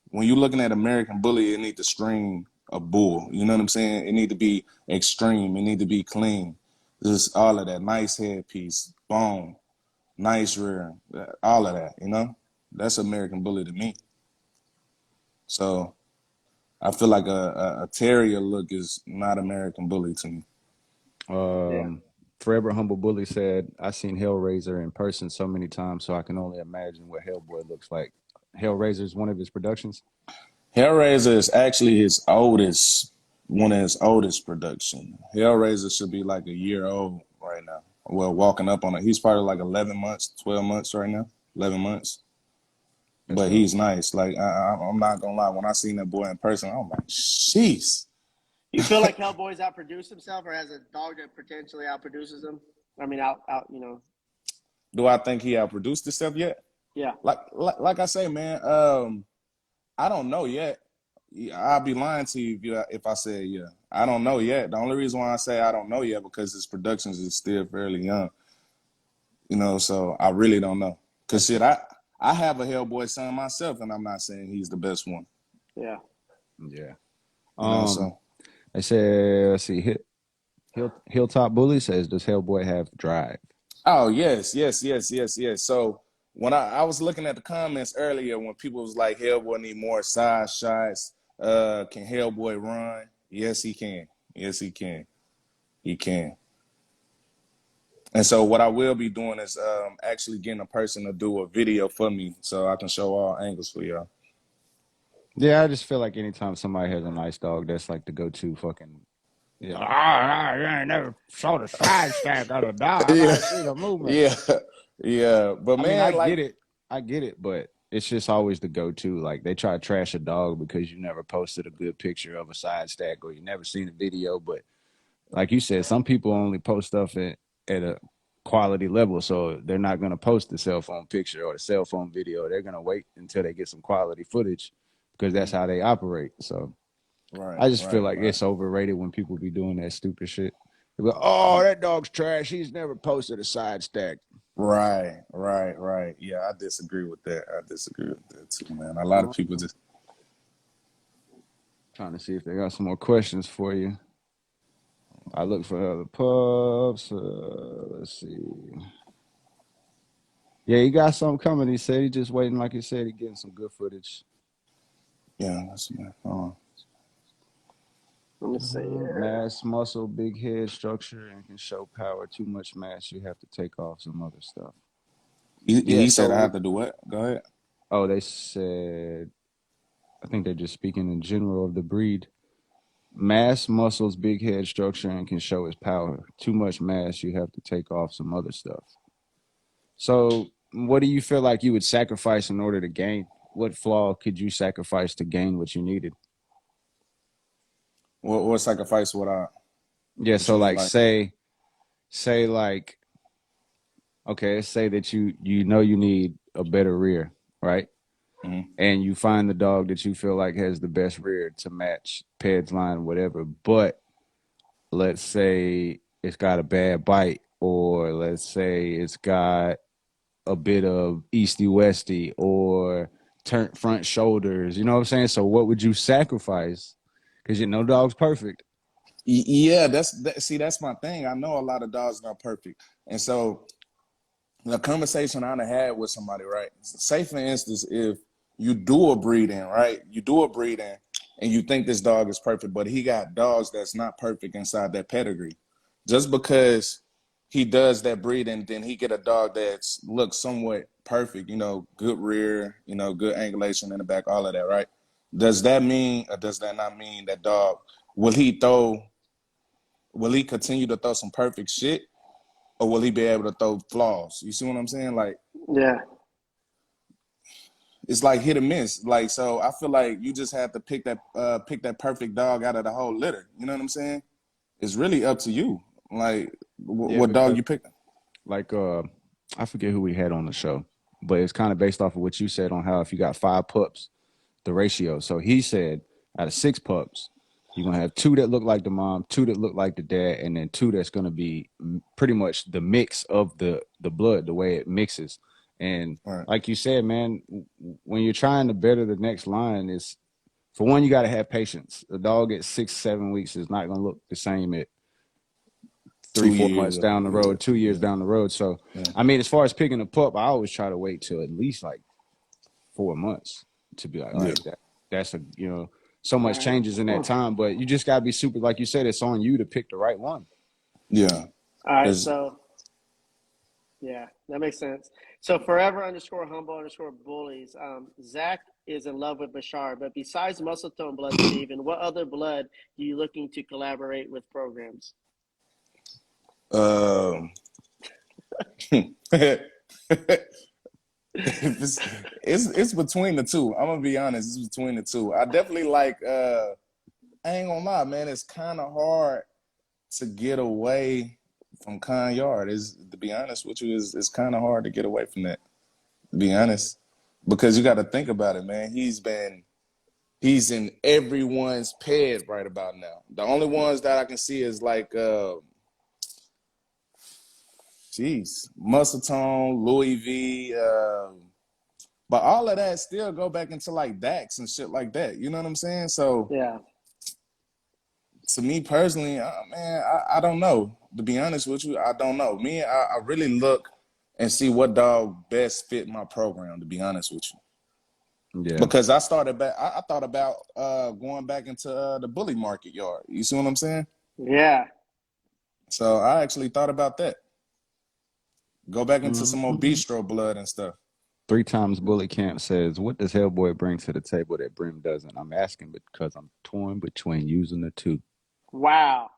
when you're looking at American Bully, it need to scream a bull. You know what I'm saying? It need to be extreme. It need to be clean. Just all of that. Nice headpiece, bone, nice rear, all of that, you know? That's American Bully to me. So I feel like a terrier look is not American Bully to me. Forever Humble Bully said, I seen Hellraiser in person so many times, so I can only imagine what HellBoy looks like. Hellraiser is one of his productions? Hellraiser is actually one of his oldest production. Hellraiser should be like a year old right now. Well, walking up on it. He's probably like 11 months, 12 months right now. 11 months. But he's nice. Like, I'm not going to lie. When I seen that boy in person, I'm like, jeez. You feel like HellBoy's outproduced himself or has a dog that potentially outproduces him? I mean, you know. Do I think he outproduced himself yet? Yeah. Like I say, man, I don't know yet. I'll be lying to you if I say yeah. I don't know yet. The only reason why I say I don't know yet because his productions is still fairly young. You know, so I really don't know. Cause shit, I have a HellBoy son myself, and I'm not saying he's the best one. Yeah. Yeah. You know, so I said, let's see, Hilltop Bully says, does HellBoy have drive? oh yes. So when I was looking at the comments earlier when people was like HellBoy need more side shots, can HellBoy run? Yes, he can. Yes, he can. He can. And so what I will be doing is actually getting a person to do a video for me so I can show all angles for y'all. Yeah, I just feel like anytime somebody has a nice dog, that's like the go-to fucking. Yeah, you ain't never saw the side stack of the dog. I Yeah, gotta see the movement. yeah, yeah. But I mean, I man, like, get it, but it's just always the go-to. Like they try to trash a dog because you never posted a good picture of a side stack or you never seen a video. But like you said, some people only post stuff at a quality level, so they're not gonna post the cell phone picture or the cell phone video. They're gonna wait until they get some quality footage because that's how they operate. So right, I just feel right, like right, it's overrated when people be doing that stupid shit. They go, oh, that dog's trash. He's never posted a side stack. right. Yeah, I disagree with that. I disagree with that too, man. A lot of people just Trying to see if they got some more questions for you. I look for other pups. Let's see. Yeah, he got something coming. He said he's just waiting, like he said, he getting some good footage. yeah, that's man. Let me see here. Mass, muscle, big head structure, and can show power. Too much mass, you have to take off some other stuff. Yeah, He said I so have to do what? Go ahead. oh, they said I think they're just speaking in general of the breed. Mass, muscles, big head structure, and can show his power. Too much mass, you have to take off some other stuff. So, what do you feel like you would sacrifice in order to gain? What flaw could you sacrifice to gain what you needed? What sacrifice would I? Yeah, What so you mean, like like? say like okay, let's say that you know you need a better rear, right? Mhm. And you find the dog that you feel like has the best rear to match Ped's line, whatever. But let's say it's got a bad bite, or let's say it's got a bit of easty westy or turn front shoulders. You know what I'm saying? So what would you sacrifice? Because you know dog's perfect. Yeah, see, that's my thing. I know a lot of dogs not perfect, and so the conversation I had with somebody, right? Say for instance, if you do a breeding, right? You do a breeding, and you think this dog is perfect, but he got dogs that's not perfect inside that pedigree. Just because he does that breeding, then he get a dog that's looks somewhat perfect, you know, good rear, you know, good angulation in the back, all of that, right? Does that mean, or does that not mean that dog will he throw? Will he continue to throw some perfect shit, or will he be able to throw flaws? You see what I'm saying? Like Yeah. it's like hit or miss. Like so, I feel like you just have to pick that perfect dog out of the whole litter. You know what I'm saying? It's really up to you. Like Yeah, what dog because you pick. like I forget who we had on the show, but it's kind of based off of what you said on how if you got 5 pups, the ratio. So he said out of 6 pups, you're gonna have 2 that look like the mom, 2 that look like the dad, and then 2 that's gonna be pretty much the mix of the blood, the way it mixes. And All right. like you said, man, when you're trying to better the next line, is for one, you got to have patience. A dog at 6-7 weeks is not gonna look the same at 3-4 months 2 years. down the road, 2 years Yeah. down the road. So, Yeah. I mean, as far as picking a pup, I always try to wait till at least like 4 months to be like, all Yeah. right, that's a so much changes in that time. But you just gotta be super, like you said, it's on you to pick the right one. Yeah. All right. Cause So, yeah, that makes sense. So, forever_humble_bullies. Zach is in love with Bashar, but besides muscle tone blood, Steven, what other blood are you looking to collaborate with programs? it's between the two. I'm gonna be honest. It's between the two. I definitely like. I ain't gonna lie, man. It's kind of hard to get away from Con Yard. Is to be honest with you, is it's kind of hard to get away from that. To be honest, because you got to think about it, man. He's in everyone's ped right about now. The only ones that I can see is like, Muscle Tone, Louis V. But all of that still go back into like Dax and shit like that. You know what I'm saying? So Yeah. to me personally, man, I don't know. To be honest with you, I don't know. I really look and see what dog best fit my program, to be honest with you. Yeah. Because I thought about going back into the bully market yard. You see what I'm saying? Yeah. So I actually thought about that. Go back into some more Mm-hmm. bistro blood and stuff. 3 times Bully Camp says, what does HellBoy bring to the table that Brim doesn't? I'm asking because I'm torn between using the two. Wow.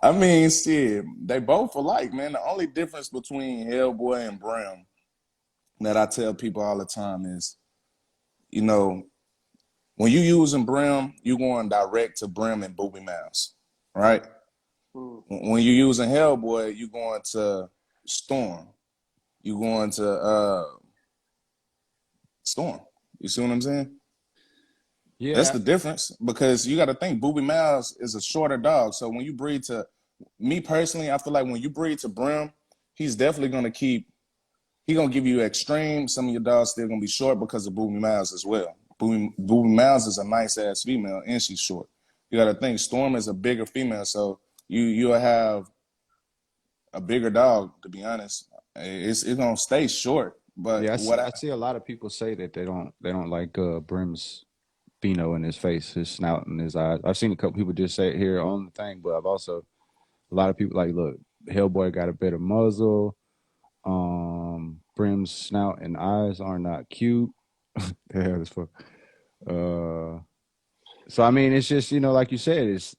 I mean, shit, they both alike, man. The only difference between HellBoy and Brim that I tell people all the time is, you know, when you using Brim, you going direct to Brim and Booby Mouse, right? When you're using HellBoy, you going to Storm. You going to Storm. You see what I'm saying? Yeah. That's the difference, because you got to think Booby Mouse is a shorter dog. So when you breed to me personally, I feel like when you breed to Brim, he's definitely going to he's going to give you extreme. Some of your dogs still going to be short because of Booby Mouse as well. Booby Mouse is a nice ass female and she's short. You got to think Storm is a bigger female. So you'll have a bigger dog, to be honest. It's going to stay short. But yeah, I see a lot of people say that they don't like Brim's pheno in his face, his snout, and his eyes. I've seen a couple people just say it here on the thing, but I've also a lot of people like, look, HellBoy got a better muzzle. Brim's snout and eyes are not cute. The hell is fuck. So I mean, it's just, like you said, it's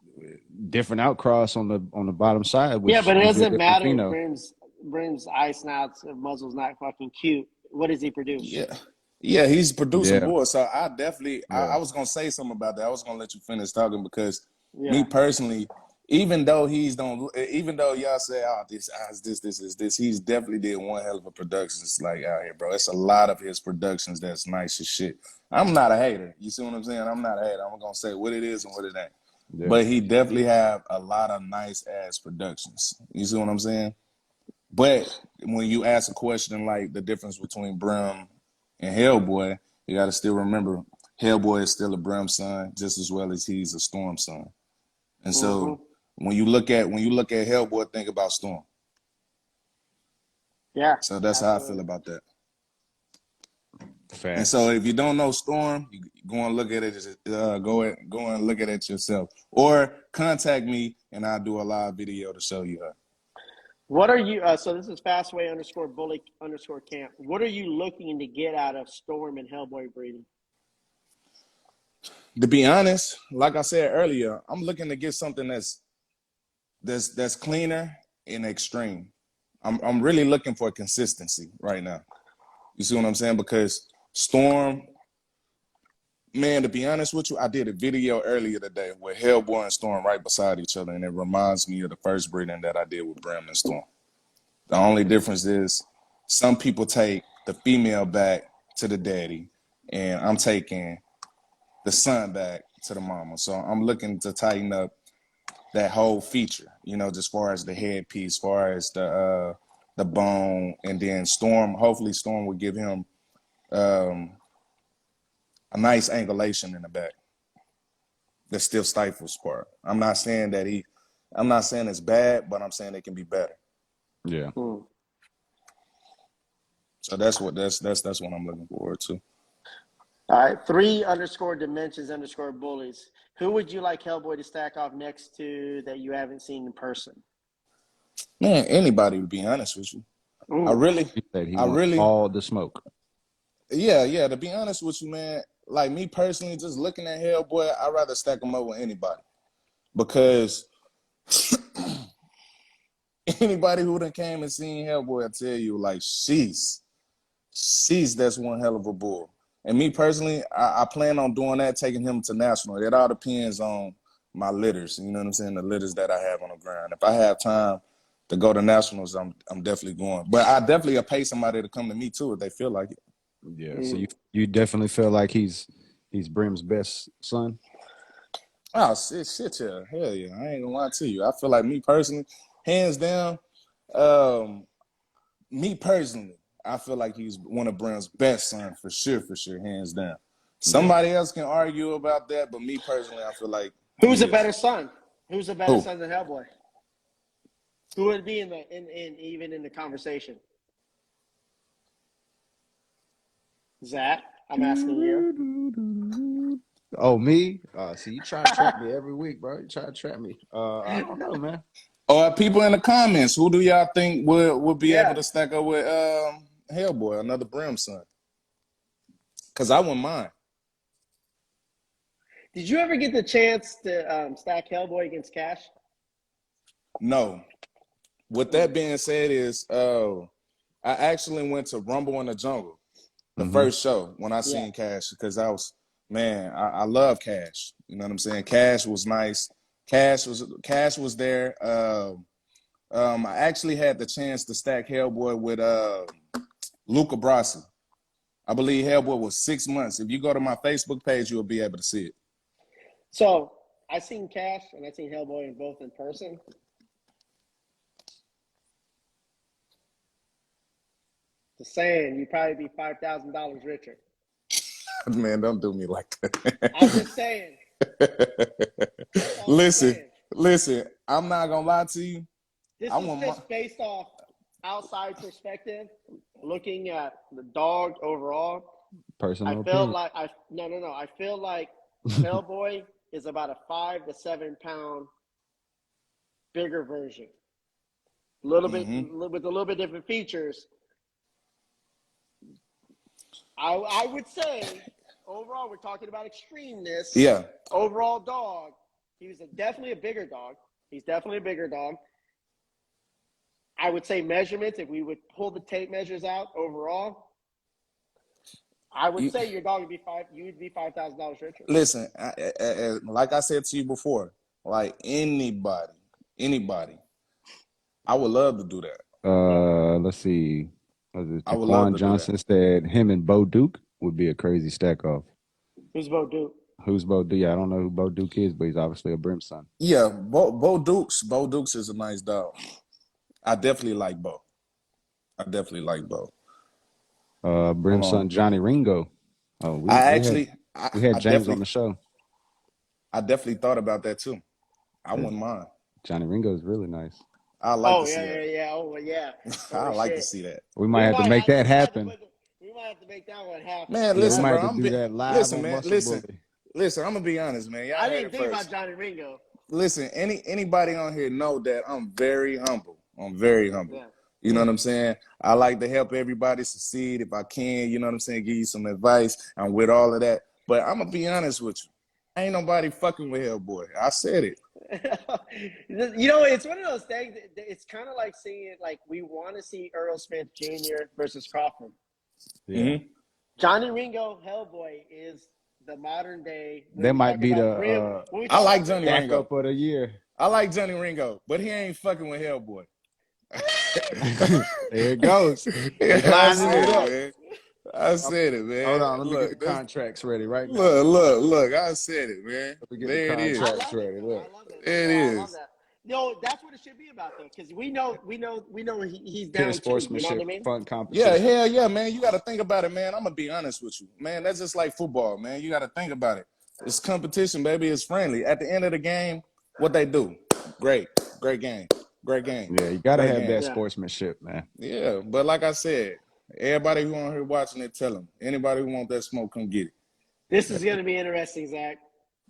different outcross on the bottom side. Which Yeah, but it doesn't matter if pheno. Brim's eye snouts and muzzle's not fucking cute. What does he produce? Yeah, he's producing Yeah. more. So I definitely, Yeah. I was gonna say something about that. I was gonna let you finish talking because me Yeah. personally, even though y'all say, oh, this, he's definitely did one hell of a productions like out here, bro. It's a lot of his productions that's nice as shit. I'm not a hater. You see what I'm saying? I'm not a hater. I'm gonna say what it is and what it ain't. Yeah. But he definitely have a lot of nice ass productions. You see what I'm saying? But when you ask a question like the difference between Brim and HellBoy, you got to still remember HellBoy is still a Brim son just as well as he's a Storm son. And so when you look at HellBoy, think about Storm. Yeah. So that's how I feel about that. Facts. And so if you don't know Storm, you go and look at it. Go and look at it yourself, or contact me and I'll do a live video to show you her. What are you? So this is fastway_bully_camp. What are you looking to get out of Storm and HellBoy breeding? To be honest, like I said earlier, I'm looking to get something that's cleaner and extreme. I'm really looking for consistency right now. You see what I'm saying? Because Storm, man, to be honest with you, I did a video earlier today with HellBoy and Storm right beside each other, and it reminds me of the first breeding that I did with Brim and Storm. The only difference is some people take the female back to the daddy, and I'm taking the son back to the mama. So I'm looking to tighten up that whole feature, just far as the headpiece, far as the bone, and then hopefully Storm will give him a nice angulation in the back that still stifles part. I'm not saying it's bad, but I'm saying it can be better. Yeah. So that's what I'm looking forward to. All right, 3_dimensions_bullies. Who would you like HellBoy to stack off next to that you haven't seen in person? Man, anybody, to be honest with you. Ooh. I really all the smoke. Yeah. To be honest with you, man, like me personally, just looking at HellBoy, I'd rather stack him up with anybody. Because anybody who done came and seen HellBoy, I tell you, like, she's that's one hell of a bull. And me personally, I plan on doing that, taking him to national. It all depends on my litters. You know what I'm saying? The litters that I have on the ground. If I have time to go to nationals, I'm definitely going. But I definitely pay somebody to come to me too if they feel like it. Yeah. So you definitely feel like he's Brim's best son. Oh shit, yeah, hell yeah! I ain't gonna lie to you. I feel like me personally, hands down, me personally, I feel like he's one of Brim's best sons for sure, hands down. Somebody else can argue about that, but me personally, I feel like Who's a better son? Who's a better son than HellBoy? Who would be even in the conversation? Zach, I'm asking you. Oh, me? See, you try to trap me every week, bro. You try to trap me. I don't know, man. Or people in the comments, who do y'all think would be able to stack up with HellBoy, another Brim son? Because I wouldn't mind. Did you ever get the chance to stack HellBoy against Cash? No. With that being said, I actually went to Rumble in the Jungle, the first show when I seen Cash, because I love Cash. You know what I'm saying? Cash was nice. Cash was there. I actually had the chance to stack HellBoy with Luca Brasi. I believe HellBoy was 6 months. If you go to my Facebook page, you'll be able to see it. So I seen Cash and I seen HellBoy both in person. Just saying, you'd probably be $5,000 richer. Man, don't do me like that. I'm just saying. Listen, I'm not gonna lie to you. This is just based off outside perspective, looking at the dog overall. Personal I feel opinion. like I feel like HellBoy is about a 5 to 7 pound bigger version. A little bit with a little bit different features. I would say overall, we're talking about extremeness. Yeah. Overall dog, he's definitely a bigger dog. He's definitely a bigger dog. I would say measurements, if we would pull the tape measures out overall, I would say your dog would be $5,000 richer. Listen, like I said to you before, like anybody, I would love to do that. Let's see. I would love Jaquan to Johnson said him and Bo Duke would be a crazy stack off. Who's Bo Duke? Who's Bo Duke? Yeah, I don't know who Bo Duke is, but he's obviously a Brim son. Yeah, Bo Dukes is a nice dog. I definitely like Bo. Brim son Johnny Ringo. Oh, we had James on the show. I definitely thought about that too. I wouldn't mind. Johnny Ringo is really nice. I like to see that. Yeah. Oh, yeah. I like to see that. We might have to make that happen. We might have to make that one happen. Man, listen, we might bro. have to do that live on Muscle Bully. Listen, I'm gonna be honest, man. Y'all I didn't think about Johnny Ringo. Listen, anybody on here know that I'm very humble. Yeah. You know what I'm saying? I like to help everybody succeed if I can. You know what I'm saying? Give you some advice. I'm with all of that. But I'm gonna be honest with you. Ain't nobody fucking with HellBoy. I said it. It's one of those things. It's kind of like seeing, like, we want to see Earl Smith Jr. versus Crawford. Yeah. Johnny Ringo, HellBoy is the modern day. That might be the. I like Johnny Ringo for the year. I like Johnny Ringo, but he ain't fucking with HellBoy. There it goes. I said it, man. Hold on, let me get the contracts ready right now. Look, I said it, man. There it is. Contracts ready. Look. It is. No, that's what it should be about, though, because we know he's down sportsmanship, you know what I mean? fun competition. Yeah, hell yeah, man. You got to think about it, man. I'm gonna be honest with you, man. That's just like football, man. You got to think about it. It's competition, baby. It's friendly. At the end of the game, what they do? Great game. Yeah, you gotta have that sportsmanship, man. Yeah, but like I said, everybody who on here watching it, tell them. Anybody who want that smoke, come get it. This is gonna be interesting, Zach.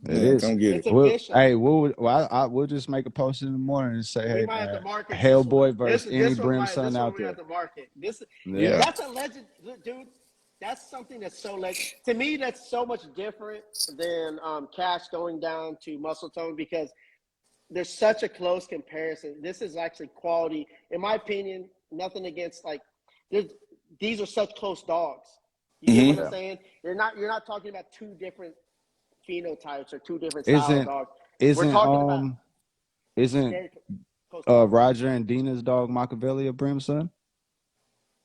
It is. Come get it. We'll just make a post in the morning and say, hey, man, HellBoy versus any Brim son out there. That's a legend, dude. That's something that's so to me, that's so much different than Cash going down to Muscle Tone, because there's such a close comparison. This is actually quality, in my opinion. Nothing against, like, these are such close dogs. You get what I'm saying? You're not talking about two different phenotypes or two different style of dogs. Isn't talking about isn't very close to home. Roger and Dina's dog Machiavelli a Brim's son?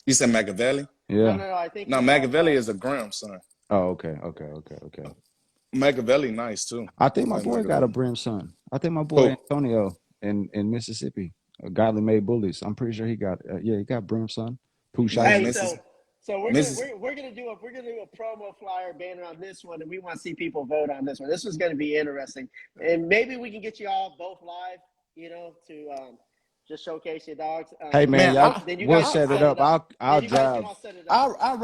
You said Machiavelli? Yeah. No. I think No, he has, Machiavelli is a Grimm son. Oh, okay. Machiavelli nice too. I think I my like boy got a Machiavelli. Brim son. I think my boy Who? Antonio in Mississippi, Godly Made Bullies. I'm pretty sure he got he got Brim son. Pooh Man, Hey, Shiesty. so Mrs. we're gonna do a promo flyer banner on this one, and we want to see people vote on this one. This was gonna be interesting, and maybe we can get you all both live, to just showcase your dogs. Hey man, Man, y'all Then you we'll guys can set it set up. it up. I'll You guys can drive. all set it up. I'd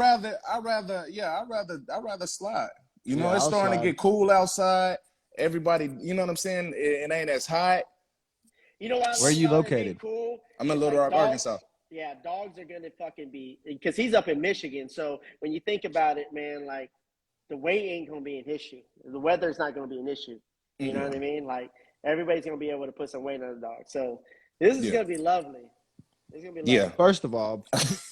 rather slide. You know, Yeah, it's I'll starting slide. to get cool outside. Everybody, you know what I'm saying? It ain't as hot. You know what I Where like you about it being located? cool? I'm in It's Little like Rock, Arkansas. Yeah, dogs are gonna fucking be, because he's up in Michigan. So when you think about it, man, like the weight ain't gonna be an issue. The weather's not gonna be an issue. You know what I mean? Like everybody's gonna be able to put some weight on the dog. So this is Yeah. gonna be lovely. It's gonna be lovely. Yeah. First of all,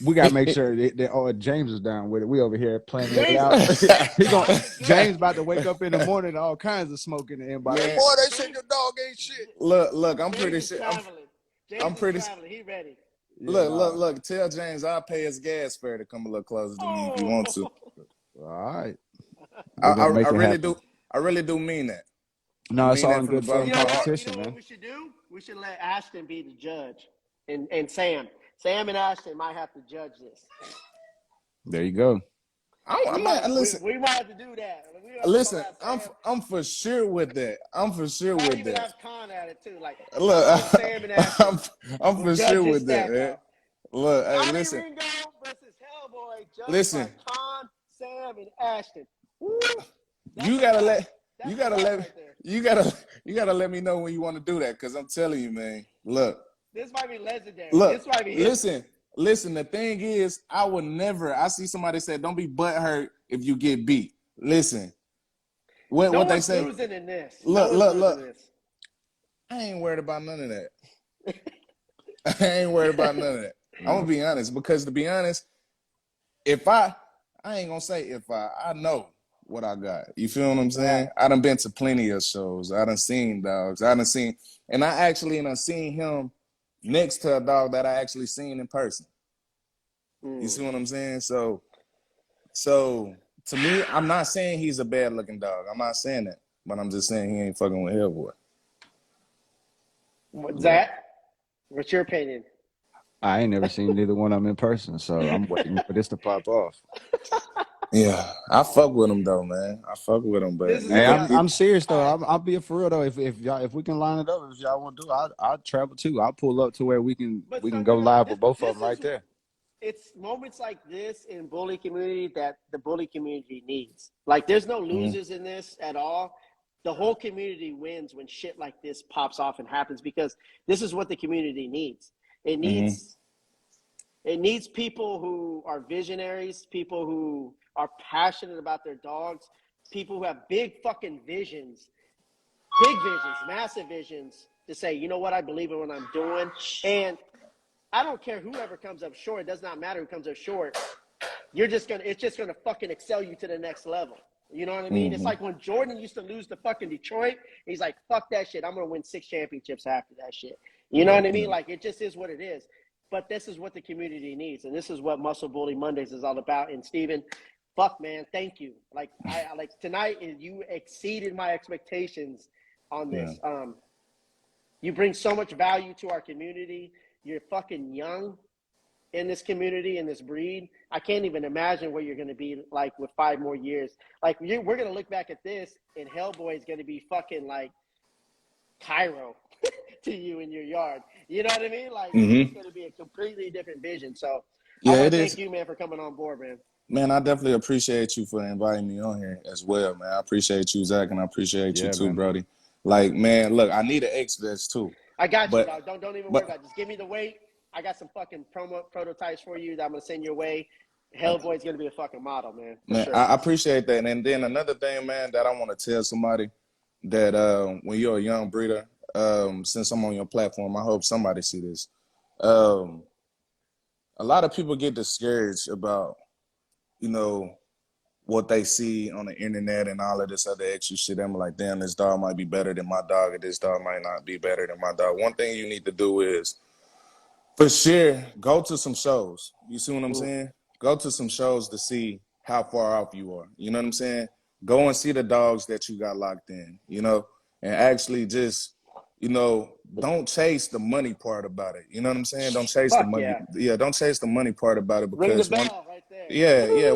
we gotta make sure that James is down with it. We over here planning it James, out. James, James about to wake up in the morning and all kinds of smoke in the inbox. Man. Boy, they said your dog ain't shit. Look, I'm James pretty is sure. traveling. James I'm pretty. is traveling. He ready. Yeah, Look. Tell James I'll pay his gas fare to come a little closer to me if you want to. All right. We're gonna make I it really happen. do. I really do mean that. No, I it's mean all that in from the good bottom fun You of know my heart. what? You competition, know what man. we should do? We should let Ashton be the judge, and Sam. Sam and Ashton might have to judge this. There you go. Listen. We might have to do that. Listen, I'm for sure with that. I'm for sure Might with even that. have Con at it too. Like Look, Sam and Ashton I'm will for judge sure his with that, stack man. out. Look, hey, Johnny listen, Ringo versus HellBoy, judged listen. by Con, Sam, and Ashton. Woo! You gotta let right there. you gotta let me know when you want to do that, because I'm telling you, man. Look, This might be legendary. look, This might be history. listen. The thing is, I would never. I see somebody say, "Don't be butthurt if you get beat." Listen, No what they one's say. losing in this. Look, No one's losing in this. I ain't worried about none of that. I ain't worried about none of that. I'm gonna be honest, because to be honest, if I ain't gonna say if I know what I got. You feel what I'm saying? Right. I done been to plenty of shows. I done seen dogs. And I actually done seen him next to a dog that I actually seen in person. You see what I'm saying? So to me, I'm not saying he's a bad looking dog. I'm not saying that, but I'm just saying he ain't fucking with HellBoy. Zach, what's your opinion? I ain't never seen neither one of them in person, so I'm waiting for this to pop off. Yeah, I fuck with him though, man. I fuck with him, but This is Hey, gonna be I'm serious though. all right. I'll be for real though. If we can line it up, if y'all want to do it, I'll travel too. I'll pull up to where we can But go live This, with both of this them right is there. it's moments like this in bully community that the bully community needs. Like there's no losers in this at all. The whole community wins when shit like this pops off and happens, because this is what the community needs. It needs people who are visionaries, people who are passionate about their dogs, people who have big fucking visions, massive visions, to say, you know what, I believe in what I'm doing. And I don't care whoever comes up short. It does not matter who comes up short. It's just gonna fucking excel you to the next level. You know what I mean? It's like when Jordan used to lose to fucking Detroit. He's like, fuck that shit. I'm gonna win 6 championships after that shit. You know what I mean? Like it just is what it is. But this is what the community needs, and this is what Muscle Bully Mondays is all about. And Steven, fuck man, thank you. Like I like tonight, you exceeded my expectations on this. Yeah. You bring so much value to our community. You're fucking young in this community, in this breed. I can't even imagine where you're going to be like with 5 more years. Like we're going to look back at this, and HellBoy is going to be fucking like Cairo to you in your yard. You know what I mean? Like it's going to be a completely different vision. So I want to thank you, man, for coming on board, man. Man, I definitely appreciate you for inviting me on here as well, man. I appreciate you, Zach, and I appreciate you too, man. Brody. Like, man, look, I need an X-Vest too. I got you, dog. Don't even worry about it. Just give me the weight. I got some fucking prototypes for you that I'm going to send your way. HellBoy's going to be a fucking model, man. Man, sure. I appreciate that. And then another thing, man, that I want to tell somebody, that when you're a young breeder, since I'm on your platform, I hope somebody see this. A lot of people get discouraged about, what they see on the internet and all of this other extra shit. I'm like, damn, this dog might be better than my dog, or this dog might not be better than my dog. One thing you need to do is, for sure, go to some shows. You see what I'm saying? Go to some shows to see how far off you are. You know what I'm saying? Go and see the dogs that you got locked in, you know, and actually just, you know, don't chase the money part about it. You know what I'm saying? Don't chase the Fuck money. yeah. Yeah, don't chase the money part about it, Ring the because bell right there. yeah,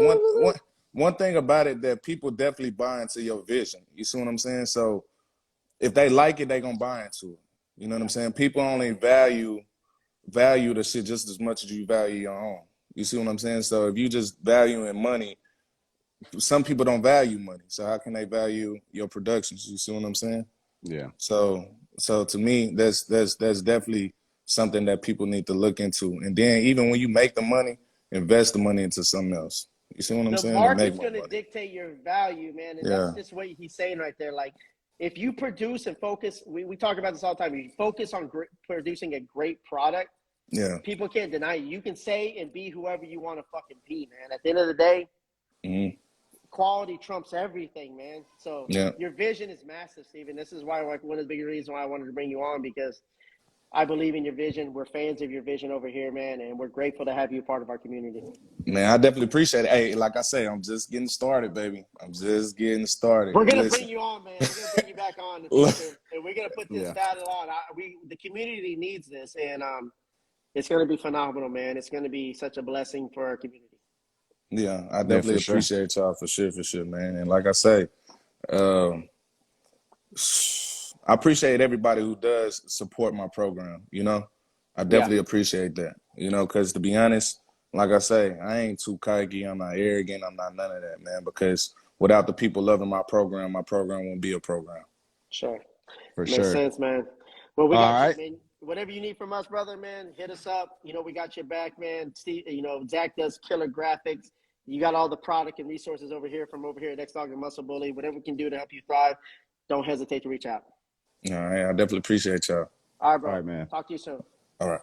one thing about it that people definitely buy into your vision. You see what I'm saying? So if they like it, they gonna buy into it. You know what I'm saying? People only value the shit just as much as you value your own. You see what I'm saying? So if you just valuing money, some people don't value money. So how can they value your productions? You see what I'm saying? Yeah. So to me, that's definitely something that people need to look into. And then even when you make the money, invest the money into something else. You see what I'm The saying? To make market's more going to money. dictate your value, man. And Yeah. that's just what he's saying right there. Like, if you produce and focus, we talk about this all the time. You focus on producing a great product, Yeah. people can't deny you. You can say and be whoever you want to fucking be, man. At the end of the day, quality trumps everything, man. So your vision is massive, Steven. This is why, like, one of the big reasons why I wanted to bring you on, because I believe in your vision. We're fans of your vision over here, man, and we're grateful to have you part of our community. Man, I definitely appreciate it. Hey, like I say, I'm just getting started, baby. I'm just getting started. We're gonna Listen. bring you on, man. We're gonna bring you back on in the future, and we're gonna put this Yeah. battle on. The community needs this, and it's gonna be phenomenal, man. It's gonna be such a blessing for our community. Yeah, I Yeah, definitely for sure. appreciate y'all for sure, man. And like I say, I appreciate everybody who does support my program. You know, I definitely appreciate that. You know, because to be honest, like I say, I ain't too cocky. I'm not arrogant. I'm not none of that, man. Because without the people loving my program won't be a program. Sure. For Makes sure. sense, man. Well, we All got right. you, man. Whatever you need from us, brother, man, hit us up. You know, we got your back, man. Steve, you know, Zach does killer graphics. You got all the product and resources over here at X Dog and Muscle Bully. Whatever we can do to help you thrive, don't hesitate to reach out. All right, I definitely appreciate y'all. All right, All bro. right, man. Talk to you soon. All right.